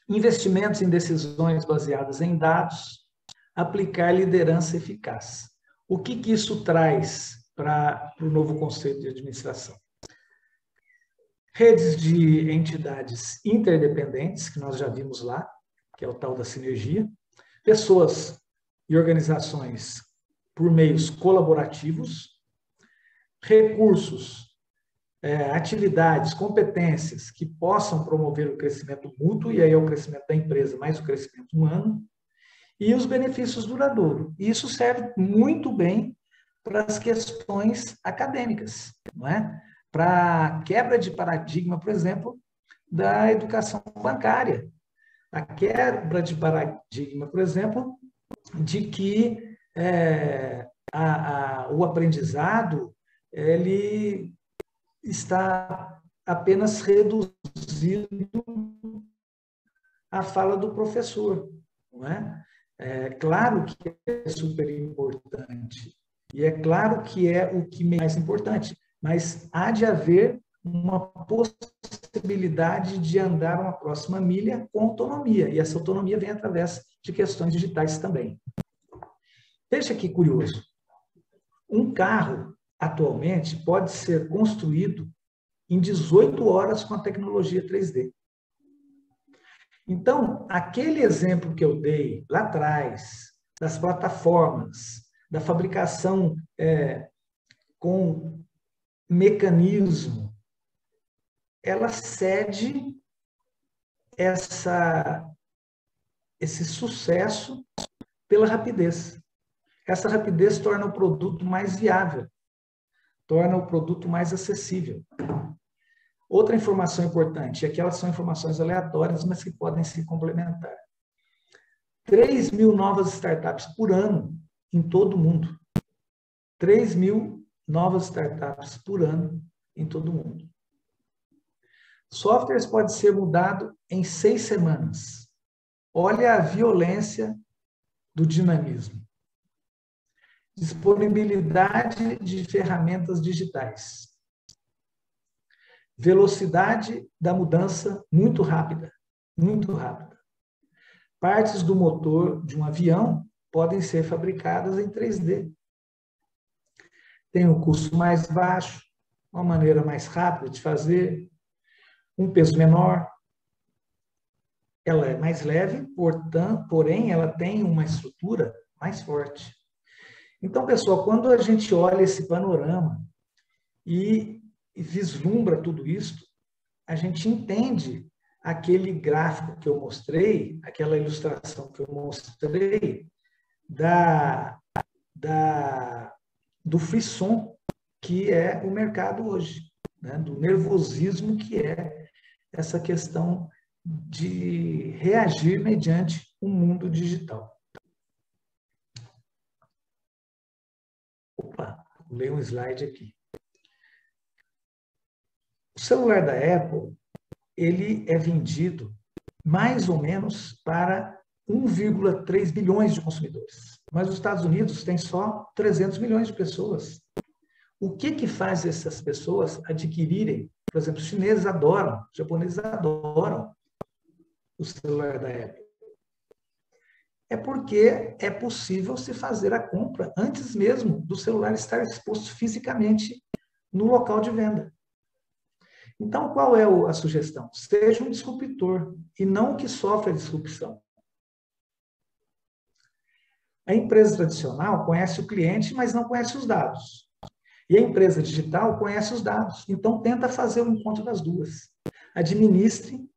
Investimentos em decisões baseadas em dados, aplicar liderança eficaz. O que isso traz para o novo conceito de administração? Redes de entidades interdependentes, que nós já vimos lá, que é o tal da sinergia. Pessoas e organizações por meios colaborativos. Recursos, atividades, competências que possam promover o crescimento mútuo, e aí é o crescimento da empresa mais o crescimento humano. E os benefícios duradouros. E isso serve muito bem para as questões acadêmicas, não é? Para a quebra de paradigma, por exemplo, da educação bancária. A quebra de paradigma, por exemplo, de que o aprendizado ele está apenas reduzido à fala do professor, não é? É claro que é super importante, e é claro que é o que é mais importante, mas há de haver uma possibilidade de andar uma próxima milha com autonomia, e essa autonomia vem através de questões digitais também. Veja que curioso, um carro, atualmente, pode ser construído em 18 horas com a tecnologia 3D. Então, aquele exemplo que eu dei lá atrás, das plataformas, da fabricação com mecanismo, ela cede esse sucesso pela rapidez. Essa rapidez torna o produto mais viável, torna o produto mais acessível. Outra informação importante, aqui elas são informações aleatórias, mas que podem se complementar. 3.000 novas startups por ano em todo o mundo. 3.000 novas startups por ano em todo o mundo. Softwares pode ser mudado em 6 semanas. Olha a violência do dinamismo. Disponibilidade de ferramentas digitais. Velocidade da mudança muito rápida, muito rápida. Partes do motor de um avião podem ser fabricadas em 3D. Tem um custo mais baixo, uma maneira mais rápida de fazer, um peso menor. Ela é mais leve, portanto, porém, ela tem uma estrutura mais forte. Então, pessoal, quando a gente olha esse panorama e vislumbra tudo isso, a gente entende aquele gráfico que eu mostrei, aquela ilustração que eu mostrei do frisson que é o mercado hoje, né? Do nervosismo que é essa questão de reagir mediante o mundo digital. Opa, pulei um slide aqui. O celular da Apple, ele é vendido mais ou menos para 1,3 bilhões de consumidores. Mas os Estados Unidos têm só 300 milhões de pessoas. O que faz essas pessoas adquirirem? Por exemplo, os chineses adoram, os japoneses adoram o celular da Apple. É porque é possível se fazer a compra antes mesmo do celular estar exposto fisicamente no local de venda. Então, qual é a sugestão? Seja um disruptor e não o que sofre a disrupção. A empresa tradicional conhece o cliente, mas não conhece os dados. E a empresa digital conhece os dados. Então, tenta fazer o encontro das duas. Administre,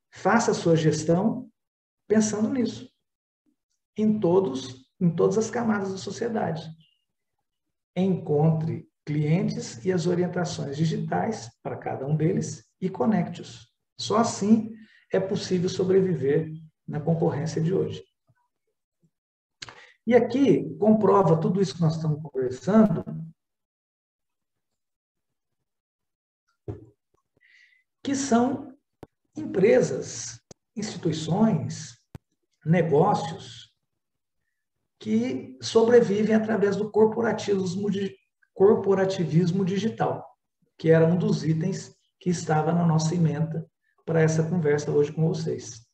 faça a sua gestão pensando nisso. Em todas as camadas da sociedade. Encontre clientes e as orientações digitais para cada um deles e conecte-os. Só assim é possível sobreviver na concorrência de hoje. E aqui comprova tudo isso que nós estamos conversando, que são empresas, instituições, negócios que sobrevivem através do corporativismo digital, que era um dos itens que estava na nossa ementa para essa conversa hoje com vocês.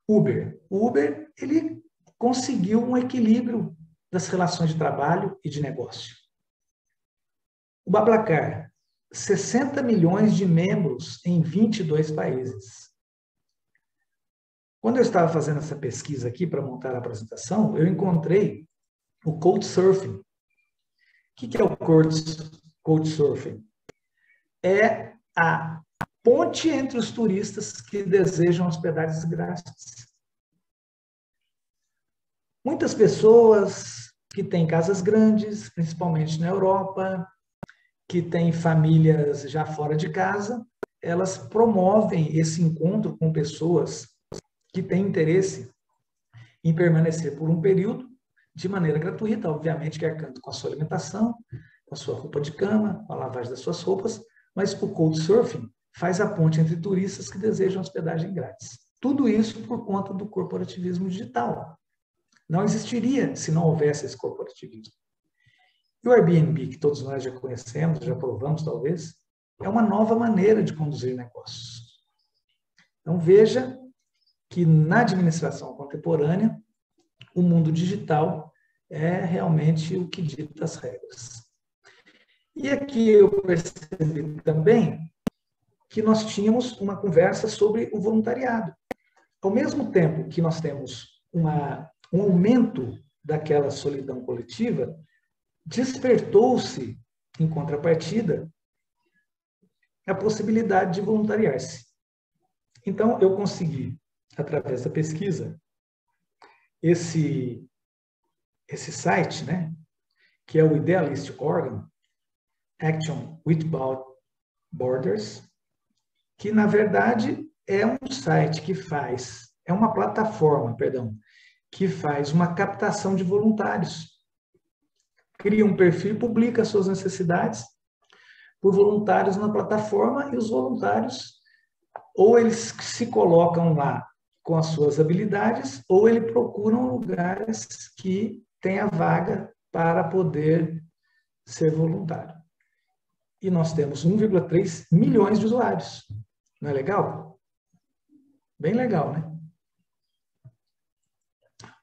Uber. O Uber, ele conseguiu um equilíbrio das relações de trabalho e de negócio. O BlaBlaCar, 60 milhões de membros em 22 países. Quando eu estava fazendo essa pesquisa aqui para montar a apresentação, eu encontrei o Couchsurfing. O que é o Couchsurfing? É a ponte entre os turistas que desejam hospedagens grátis. Muitas pessoas que têm casas grandes, principalmente na Europa, que têm famílias já fora de casa, elas promovem esse encontro com pessoas que têm interesse em permanecer por um período de maneira gratuita, obviamente que arcando com a sua alimentação, com a sua roupa de cama, com a lavagem das suas roupas, mas o Couchsurfing faz a ponte entre turistas que desejam hospedagem grátis. Tudo isso por conta do corporativismo digital. Não existiria se não houvesse esse corporativismo. E o Airbnb, que todos nós já conhecemos, já provamos talvez, é uma nova maneira de conduzir negócios. Então veja que na administração contemporânea, o mundo digital é realmente o que dita as regras. E aqui eu percebi também que nós tínhamos uma conversa sobre o voluntariado. Ao mesmo tempo que nós temos um aumento daquela solidão coletiva, despertou-se, em contrapartida, a possibilidade de voluntariar-se. Então, eu consegui, através da pesquisa, esse site, né, que é o Idealist Organ, Action Without Borders, que, na verdade, é um site que faz, é uma plataforma, perdão, que faz uma captação de voluntários. Cria um perfil e publica suas necessidades por voluntários na plataforma e os voluntários, ou eles se colocam lá com as suas habilidades, ou eles procuram lugares que tenha vaga para poder ser voluntário. E nós temos 1,3 milhões de usuários. Não é legal? Bem legal, né?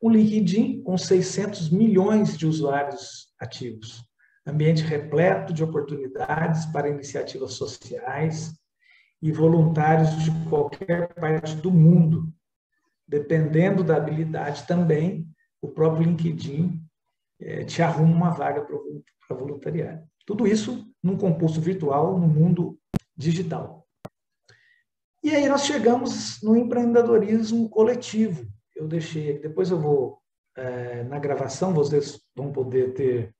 O LinkedIn, com 600 milhões de usuários ativos. Ambiente repleto de oportunidades para iniciativas sociais e voluntários de qualquer parte do mundo. Dependendo da habilidade também, o próprio LinkedIn te arruma uma vaga para voluntariar. Tudo isso num concurso virtual, no mundo digital. E aí nós chegamos no empreendedorismo coletivo. Eu deixei, depois eu vou, na gravação, vocês vão poder ter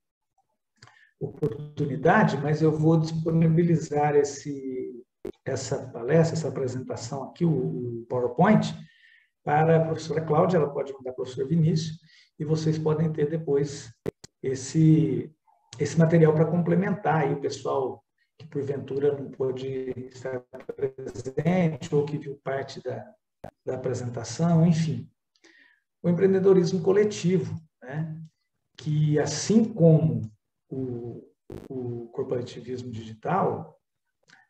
oportunidade, mas eu vou disponibilizar esse essa palestra, essa apresentação aqui, o PowerPoint, para a professora Cláudia, ela pode mandar para o professor Vinícius, e vocês podem ter depois esse material para complementar aí o pessoal que porventura não pôde estar presente ou que viu parte da apresentação, enfim. O empreendedorismo coletivo, né? Que assim como o corporativismo digital,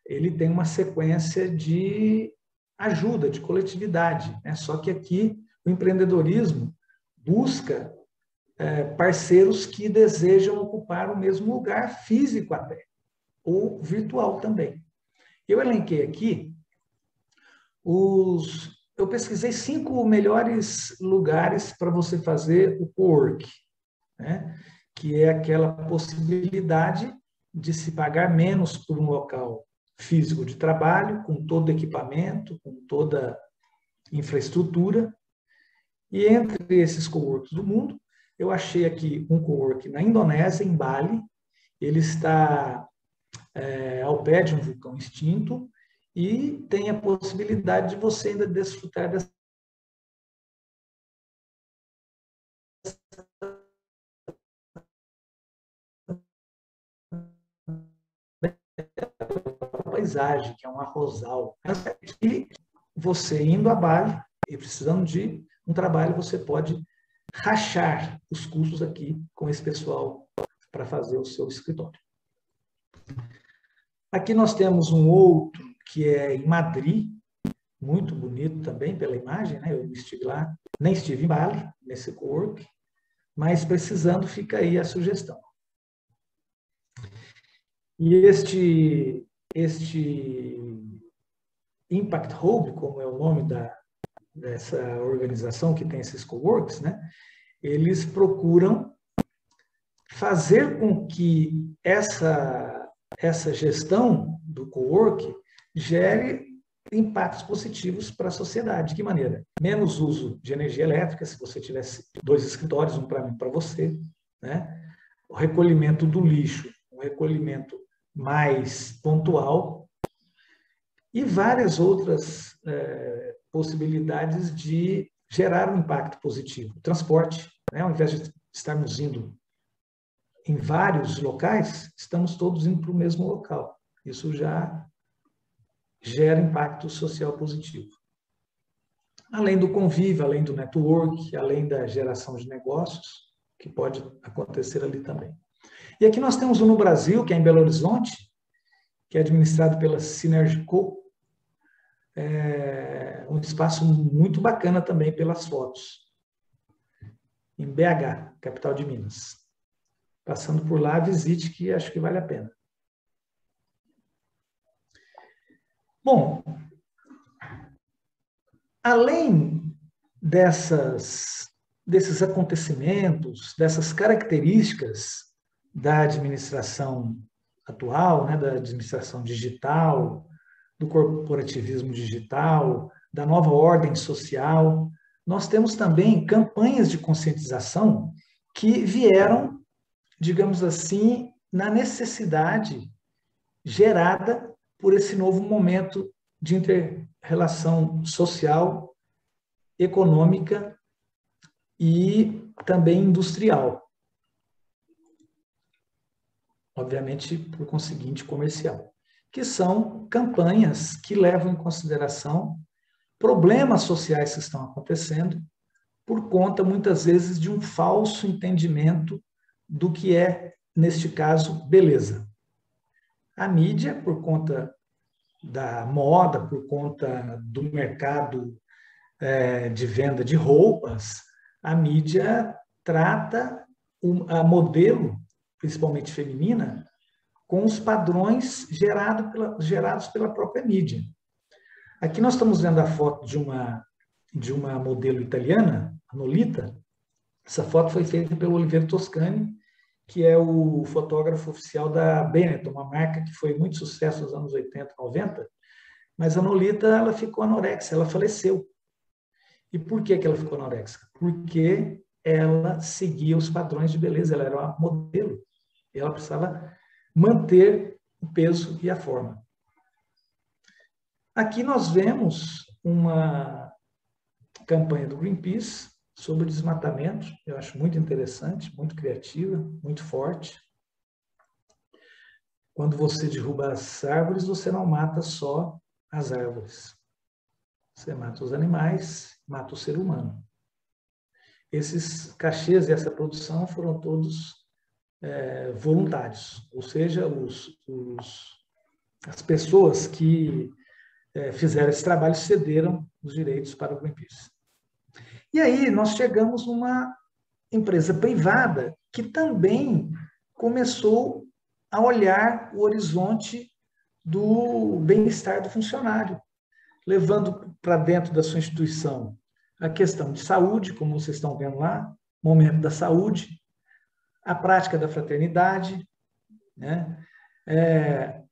ele tem uma sequência de ajuda, de coletividade, né? Só que aqui o empreendedorismo busca parceiros que desejam ocupar o mesmo lugar físico até, ou virtual também. Eu elenquei aqui eu pesquisei 5 melhores lugares para você fazer o co-work, né? Que é aquela possibilidade de se pagar menos por um local físico de trabalho, com todo equipamento, com toda infraestrutura. E entre esses coworks do mundo, eu achei aqui um cowork na Indonésia, em Bali. Ele está ao pé de um vulcão extinto e tem a possibilidade de você ainda desfrutar dessa paisagem, que é um arrozal. E você indo a Bali e precisando de um trabalho, você pode rachar os custos aqui com esse pessoal para fazer o seu escritório. Aqui nós temos um outro que é em Madrid, muito bonito também pela imagem, né? Eu estive lá, nem estive em Bali, nesse cowork, mas precisando, fica aí a sugestão. E este Impact Hub, como é o nome dessa organização que tem esses coworks, né? Eles procuram fazer com que essa gestão do cowork gere impactos positivos para a sociedade. De que maneira? Menos uso de energia elétrica, se você tivesse 2 escritórios, um para mim e para você, né? O recolhimento do lixo, um recolhimento mais pontual e várias outras possibilidades de gerar um impacto positivo. O transporte, né? Ao invés de estarmos indo em vários locais, estamos todos indo para o mesmo local. Isso já gera impacto social positivo. Além do convívio, além do network, além da geração de negócios, que pode acontecer ali também. E aqui nós temos um no Brasil, que é em Belo Horizonte, que é administrado pela Synergico, um espaço muito bacana também pelas fotos, em BH, capital de Minas. Passando por lá, visite, que acho que vale a pena. Bom, além desses acontecimentos, dessas características da administração atual, né, da administração digital, do corporativismo digital, da nova ordem social, nós temos também campanhas de conscientização que vieram, digamos assim, na necessidade gerada por esse novo momento de inter-relação social, econômica e também industrial. Obviamente, por conseguinte, comercial. Que são campanhas que levam em consideração problemas sociais que estão acontecendo por conta, muitas vezes, de um falso entendimento do que é, neste caso, beleza. A mídia, por conta da moda, por conta do mercado de venda de roupas, a mídia trata a modelo, principalmente feminina, com os padrões gerados pela própria mídia. Aqui nós estamos vendo a foto de uma modelo italiana, a Nolita. Essa foto foi feita pelo Oliviero Toscani, que é o fotógrafo oficial da Benetton, uma marca que foi muito sucesso nos anos 80, 90, mas a Nolita, ela ficou anorexa, ela faleceu. E por que ela ficou anorexa? Porque ela seguia os padrões de beleza, ela era uma modelo, e ela precisava manter o peso e a forma. Aqui nós vemos uma campanha do Greenpeace sobre desmatamento, eu acho muito interessante, muito criativa, muito forte. Quando você derruba as árvores, você não mata só as árvores. Você mata os animais, mata o ser humano. Esses cachês e essa produção foram todos voluntários, ou seja, as pessoas que fizeram esse trabalho cederam os direitos para o Greenpeace. E aí nós chegamos numa empresa privada que também começou a olhar o horizonte do bem-estar do funcionário, levando para dentro da sua instituição a questão de saúde, como vocês estão vendo lá, momento da saúde, a prática da fraternidade, né?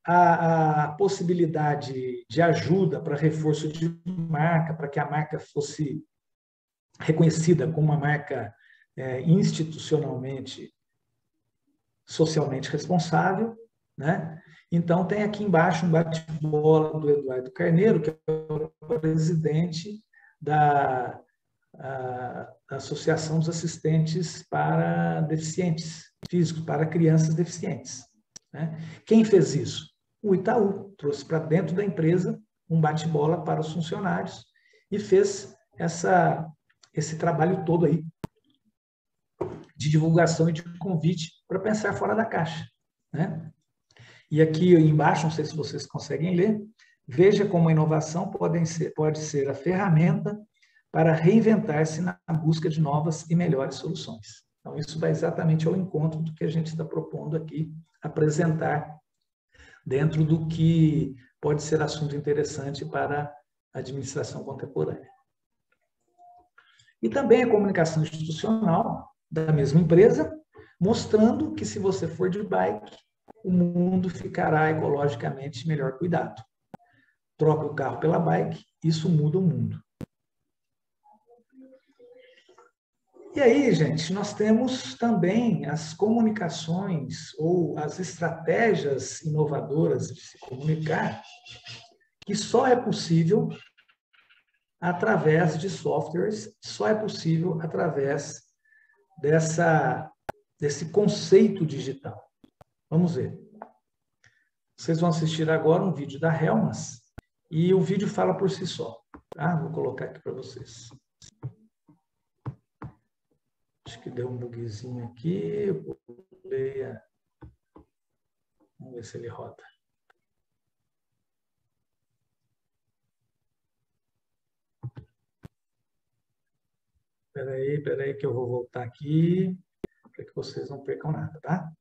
A possibilidade de ajuda para reforço de marca, para que a marca fosse reconhecida como uma marca institucionalmente, socialmente responsável, né? Então, tem aqui embaixo um bate-bola do Eduardo Carneiro, que é o presidente da Associação dos Assistentes para Deficientes Físicos, para crianças deficientes. Né? Quem fez isso? O Itaú trouxe para dentro da empresa um bate-bola para os funcionários e fez esse trabalho todo aí de divulgação e de convite para pensar fora da caixa. Né? E aqui embaixo, não sei se vocês conseguem ler, veja como a inovação pode ser a ferramenta para reinventar-se na busca de novas e melhores soluções. Então, isso vai exatamente ao encontro do que a gente está propondo aqui apresentar dentro do que pode ser assunto interessante para a administração contemporânea. E também a comunicação institucional da mesma empresa, mostrando que se você for de bike, o mundo ficará ecologicamente melhor cuidado. Troca o carro pela bike, isso muda o mundo. E aí, gente, nós temos também as comunicações ou as estratégias inovadoras de se comunicar, que só é possível através de softwares, só é possível através desse conceito digital. Vamos ver. Vocês vão assistir agora um vídeo da Helmas e o vídeo fala por si só. Tá? Vou colocar aqui para vocês. Acho que deu um bugzinho aqui. Vamos ver se ele roda. Espera aí que eu vou voltar aqui para que vocês não percam nada, tá?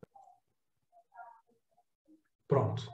Pronto.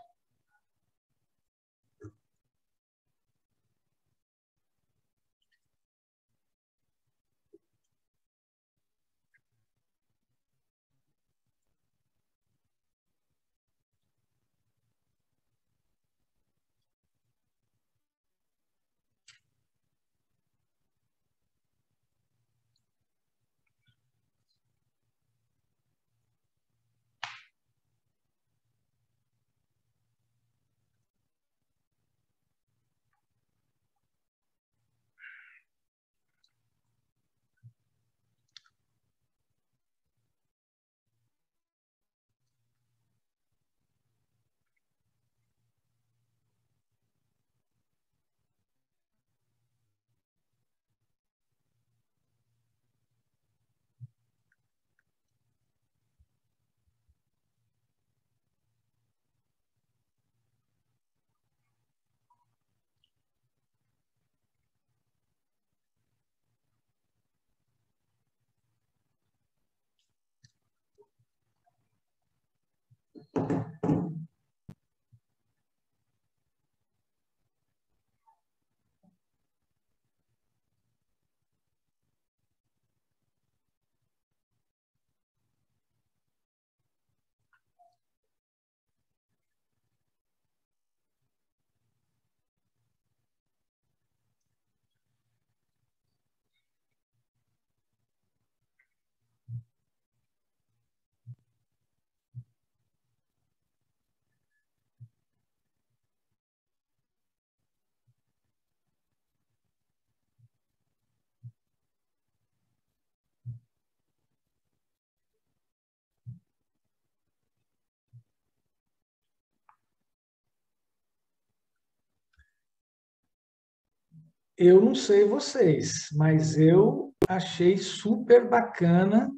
Eu não sei vocês, mas eu achei super bacana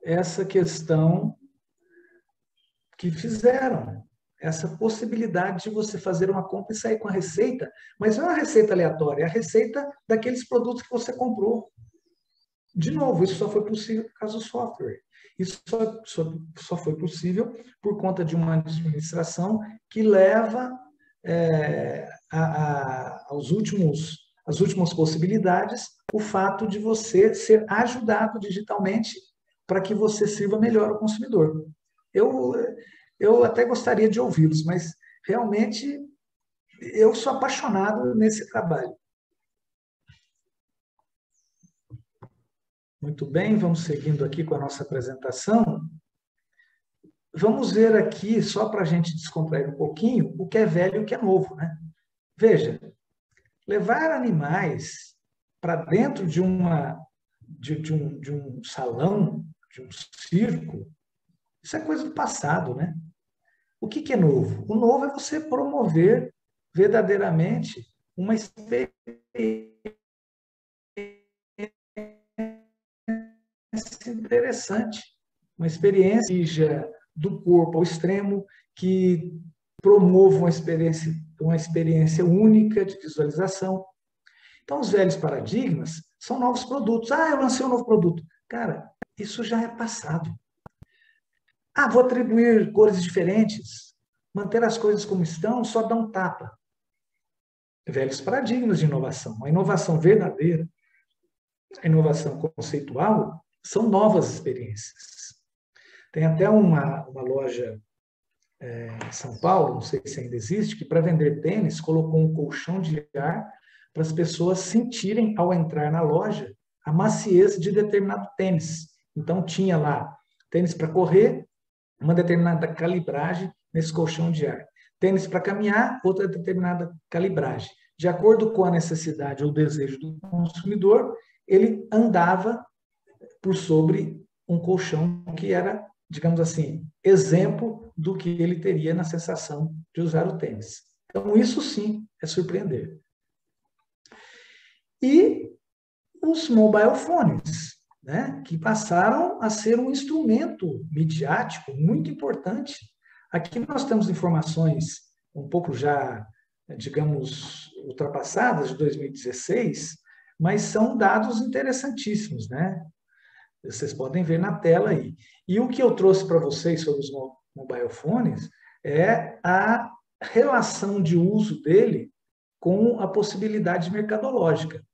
essa questão que fizeram, essa possibilidade de você fazer uma compra e sair com a receita, mas não é uma receita aleatória, é a receita daqueles produtos que você comprou. De novo, isso só foi possível por causa do software. Isso só foi possível por conta de uma administração que leva às últimas possibilidades o fato de você ser ajudado digitalmente para que você sirva melhor ao consumidor. Eu, eu até gostaria de ouvi-los, mas realmente eu sou apaixonado nesse trabalho. Muito bem, vamos seguindo aqui com a nossa apresentação. Vamos ver aqui, só para a gente descontrair um pouquinho, o que é velho e o que é novo, né? Veja, levar animais para dentro de um salão, de um circo, isso é coisa do passado, né? O que é novo? O novo é você promover verdadeiramente uma experiência interessante, uma experiência do corpo ao extremo, que promova uma experiência única de visualização. Então, os velhos paradigmas são novos produtos. Ah, eu lancei um novo produto. Cara, isso já é passado. Ah, vou atribuir cores diferentes, manter as coisas como estão, só dá um tapa. Velhos paradigmas de inovação. A inovação verdadeira, a inovação conceitual, são novas experiências. Tem até uma loja em São Paulo, não sei se ainda existe, que para vender tênis colocou um colchão de ar para as pessoas sentirem, ao entrar na loja, a maciez de determinado tênis. Então, tinha lá tênis para correr, uma determinada calibragem nesse colchão de ar. Tênis para caminhar, outra determinada calibragem. De acordo com a necessidade ou desejo do consumidor, ele andava por sobre um colchão que era, digamos assim, exemplo do que ele teria na sensação de usar o tênis. Então, isso sim é surpreender. E os mobile phones, né, que passaram a ser um instrumento midiático muito importante. Aqui nós temos informações um pouco já, digamos, ultrapassadas, de 2016, mas são dados interessantíssimos, né? Vocês podem ver na tela aí. E o que eu trouxe para vocês sobre os mobile phones é a relação de uso dele com a possibilidade mercadológica.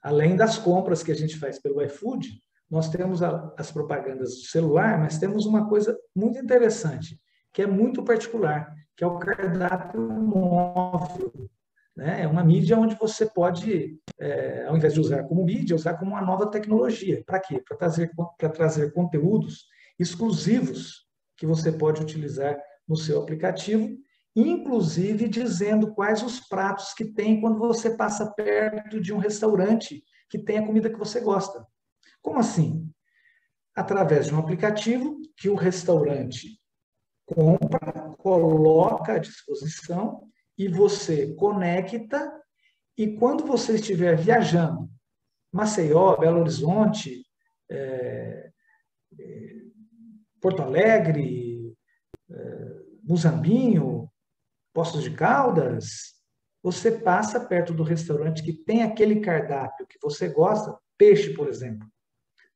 Além das compras que a gente faz pelo iFood, nós temos as propagandas do celular, mas temos uma coisa muito interessante, que é muito particular, que é o cardápio móvel. Né? É uma mídia onde você pode, ao invés de usar como mídia, usar como uma nova tecnologia. Para quê? Para trazer conteúdos exclusivos que você pode utilizar no seu aplicativo, inclusive dizendo quais os pratos que tem quando você passa perto de um restaurante que tem a comida que você gosta. Como assim? Através de um aplicativo que o restaurante compra, coloca à disposição e você conecta, e quando você estiver viajando, Maceió, Belo Horizonte, Porto Alegre, Muzambinho, Poços de Caldas, você passa perto do restaurante que tem aquele cardápio que você gosta, peixe, por exemplo.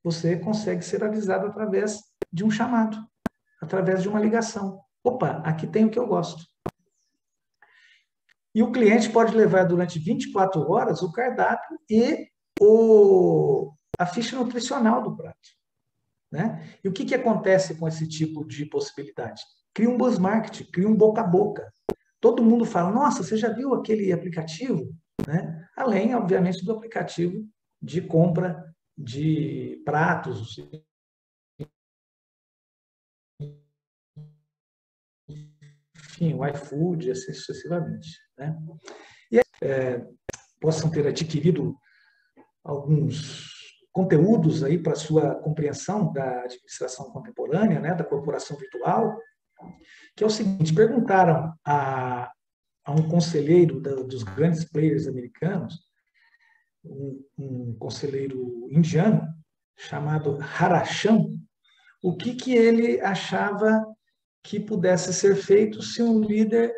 Você consegue ser avisado através de um chamado, através de uma ligação. Opa, aqui tem o que eu gosto. E o cliente pode levar durante 24 horas o cardápio e a ficha nutricional do prato. Né? E o que acontece com esse tipo de possibilidade? Cria um buzz marketing, cria um boca a boca. Todo mundo fala, nossa, você já viu aquele aplicativo? Né? Além, obviamente, do aplicativo de compra de pratos, enfim, o iFood, assim sucessivamente. Né? E possam ter adquirido alguns conteúdos aí para sua compreensão da administração contemporânea, né, da corporação virtual, que é o seguinte: perguntaram a um conselheiro dos grandes players americanos um conselheiro indiano chamado Harasham, o que ele achava que pudesse ser feito se um líder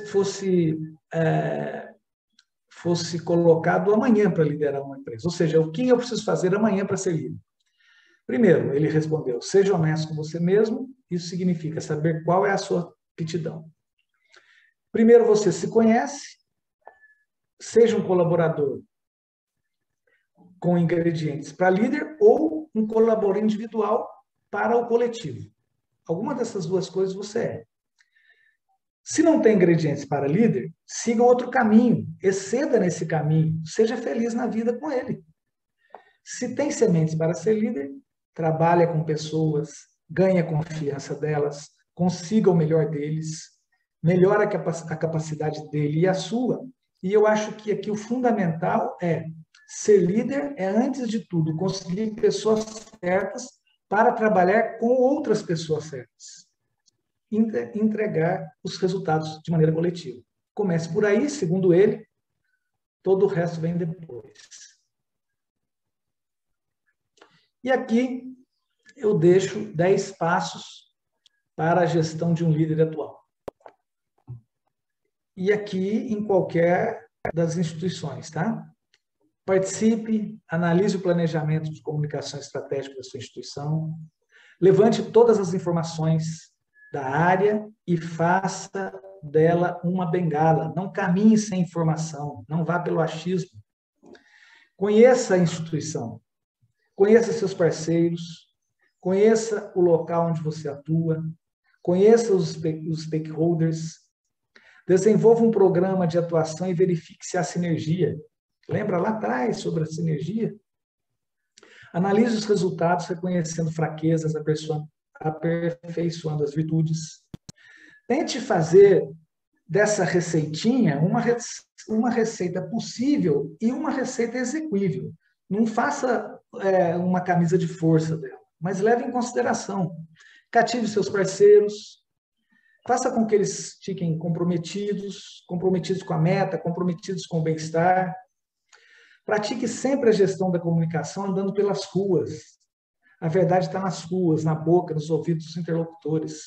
fosse colocado amanhã para liderar uma empresa. Ou seja, o que eu preciso fazer amanhã para ser líder? Primeiro, ele respondeu, seja honesto com você mesmo, isso significa saber qual é a sua aptidão. Primeiro, você se conhece, seja um colaborador com ingredientes para líder ou um colaborador individual para o coletivo. Alguma dessas duas coisas você é. Se não tem ingredientes para líder, siga outro caminho, exceda nesse caminho, seja feliz na vida com ele. Se tem sementes para ser líder, trabalha com pessoas, ganha a confiança delas, consiga o melhor deles, melhora a capacidade dele e a sua. E eu acho que aqui o fundamental é ser líder é, antes de tudo, conseguir pessoas certas para trabalhar com outras pessoas certas. Entregar os resultados de maneira coletiva. Comece por aí, segundo ele, todo o resto vem depois. E aqui eu deixo 10 passos para a gestão de um líder atual. E aqui em qualquer das instituições, tá? Participe, analise o planejamento de comunicação estratégica da sua instituição, levante todas as informações da área e faça dela uma bengala. Não caminhe sem informação, não vá pelo achismo. Conheça a instituição, conheça seus parceiros, conheça o local onde você atua, conheça os stakeholders, desenvolva um programa de atuação e verifique se há sinergia. Lembra lá atrás sobre a sinergia? Analise os resultados, reconhecendo fraquezas, aperfeiçoando as virtudes. Tente fazer dessa receitinha uma receita possível e uma receita execuível. Não faça uma camisa de força dela, mas leve em consideração. Cative seus parceiros, faça com que eles fiquem comprometidos com a meta, comprometidos com o bem-estar. Pratique sempre a gestão da comunicação andando pelas ruas. A verdade está nas ruas, na boca, nos ouvidos dos interlocutores.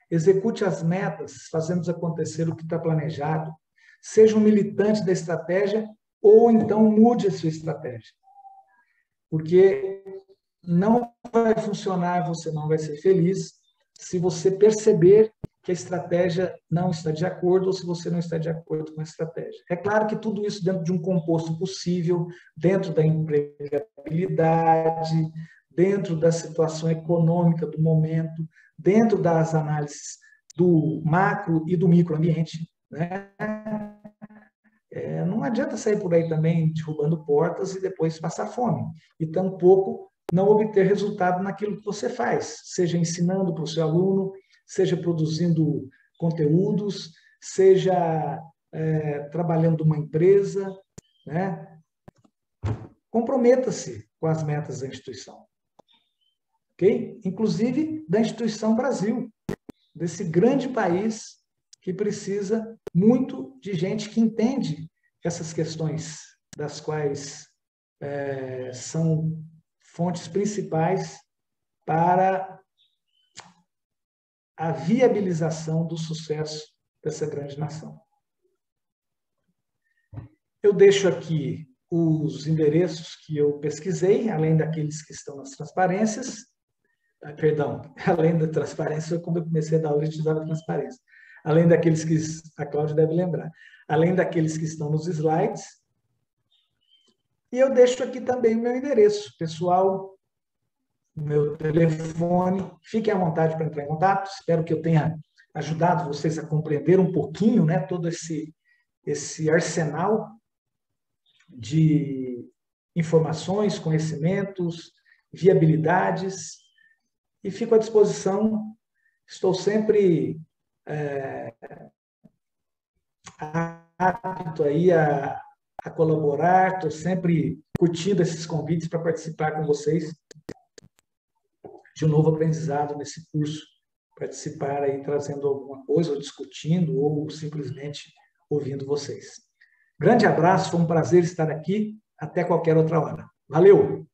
Execute as metas, fazendo acontecer o que está planejado. Seja um militante da estratégia ou então mude a sua estratégia. Porque não vai funcionar, você não vai ser feliz se você perceber que a estratégia não está de acordo ou se você não está de acordo com a estratégia. É claro que tudo isso dentro de um composto possível, dentro da empregabilidade, dentro da situação econômica do momento, dentro das análises do macro e do microambiente, né? Não adianta sair por aí também derrubando portas e depois passar fome. E tampouco não obter resultado naquilo que você faz, seja ensinando para o seu aluno, seja produzindo conteúdos, seja trabalhando numa empresa, né? Comprometa-se com as metas da instituição. Okay? Inclusive da instituição Brasil, desse grande país que precisa muito de gente que entende essas questões, das quais são fontes principais para a viabilização do sucesso dessa grande nação. Eu deixo aqui os endereços que eu pesquisei, além daqueles que estão nas transparências. Perdão, além da transparência, quando eu comecei a dar aula, eu utilizava transparência. Além daqueles que a Cláudia deve lembrar. Além daqueles que estão nos slides. E eu deixo aqui também o meu endereço pessoal, meu telefone. Fiquem à vontade para entrar em contato. Espero que eu tenha ajudado vocês a compreender um pouquinho, né, todo esse arsenal de informações, conhecimentos, viabilidades. E fico à disposição. Estou sempre apto aí a colaborar. Estou sempre curtindo esses convites para participar com vocês de um novo aprendizado nesse curso, participar aí trazendo alguma coisa, ou discutindo, ou simplesmente ouvindo vocês. Grande abraço, foi um prazer estar aqui. Até qualquer outra hora. Valeu!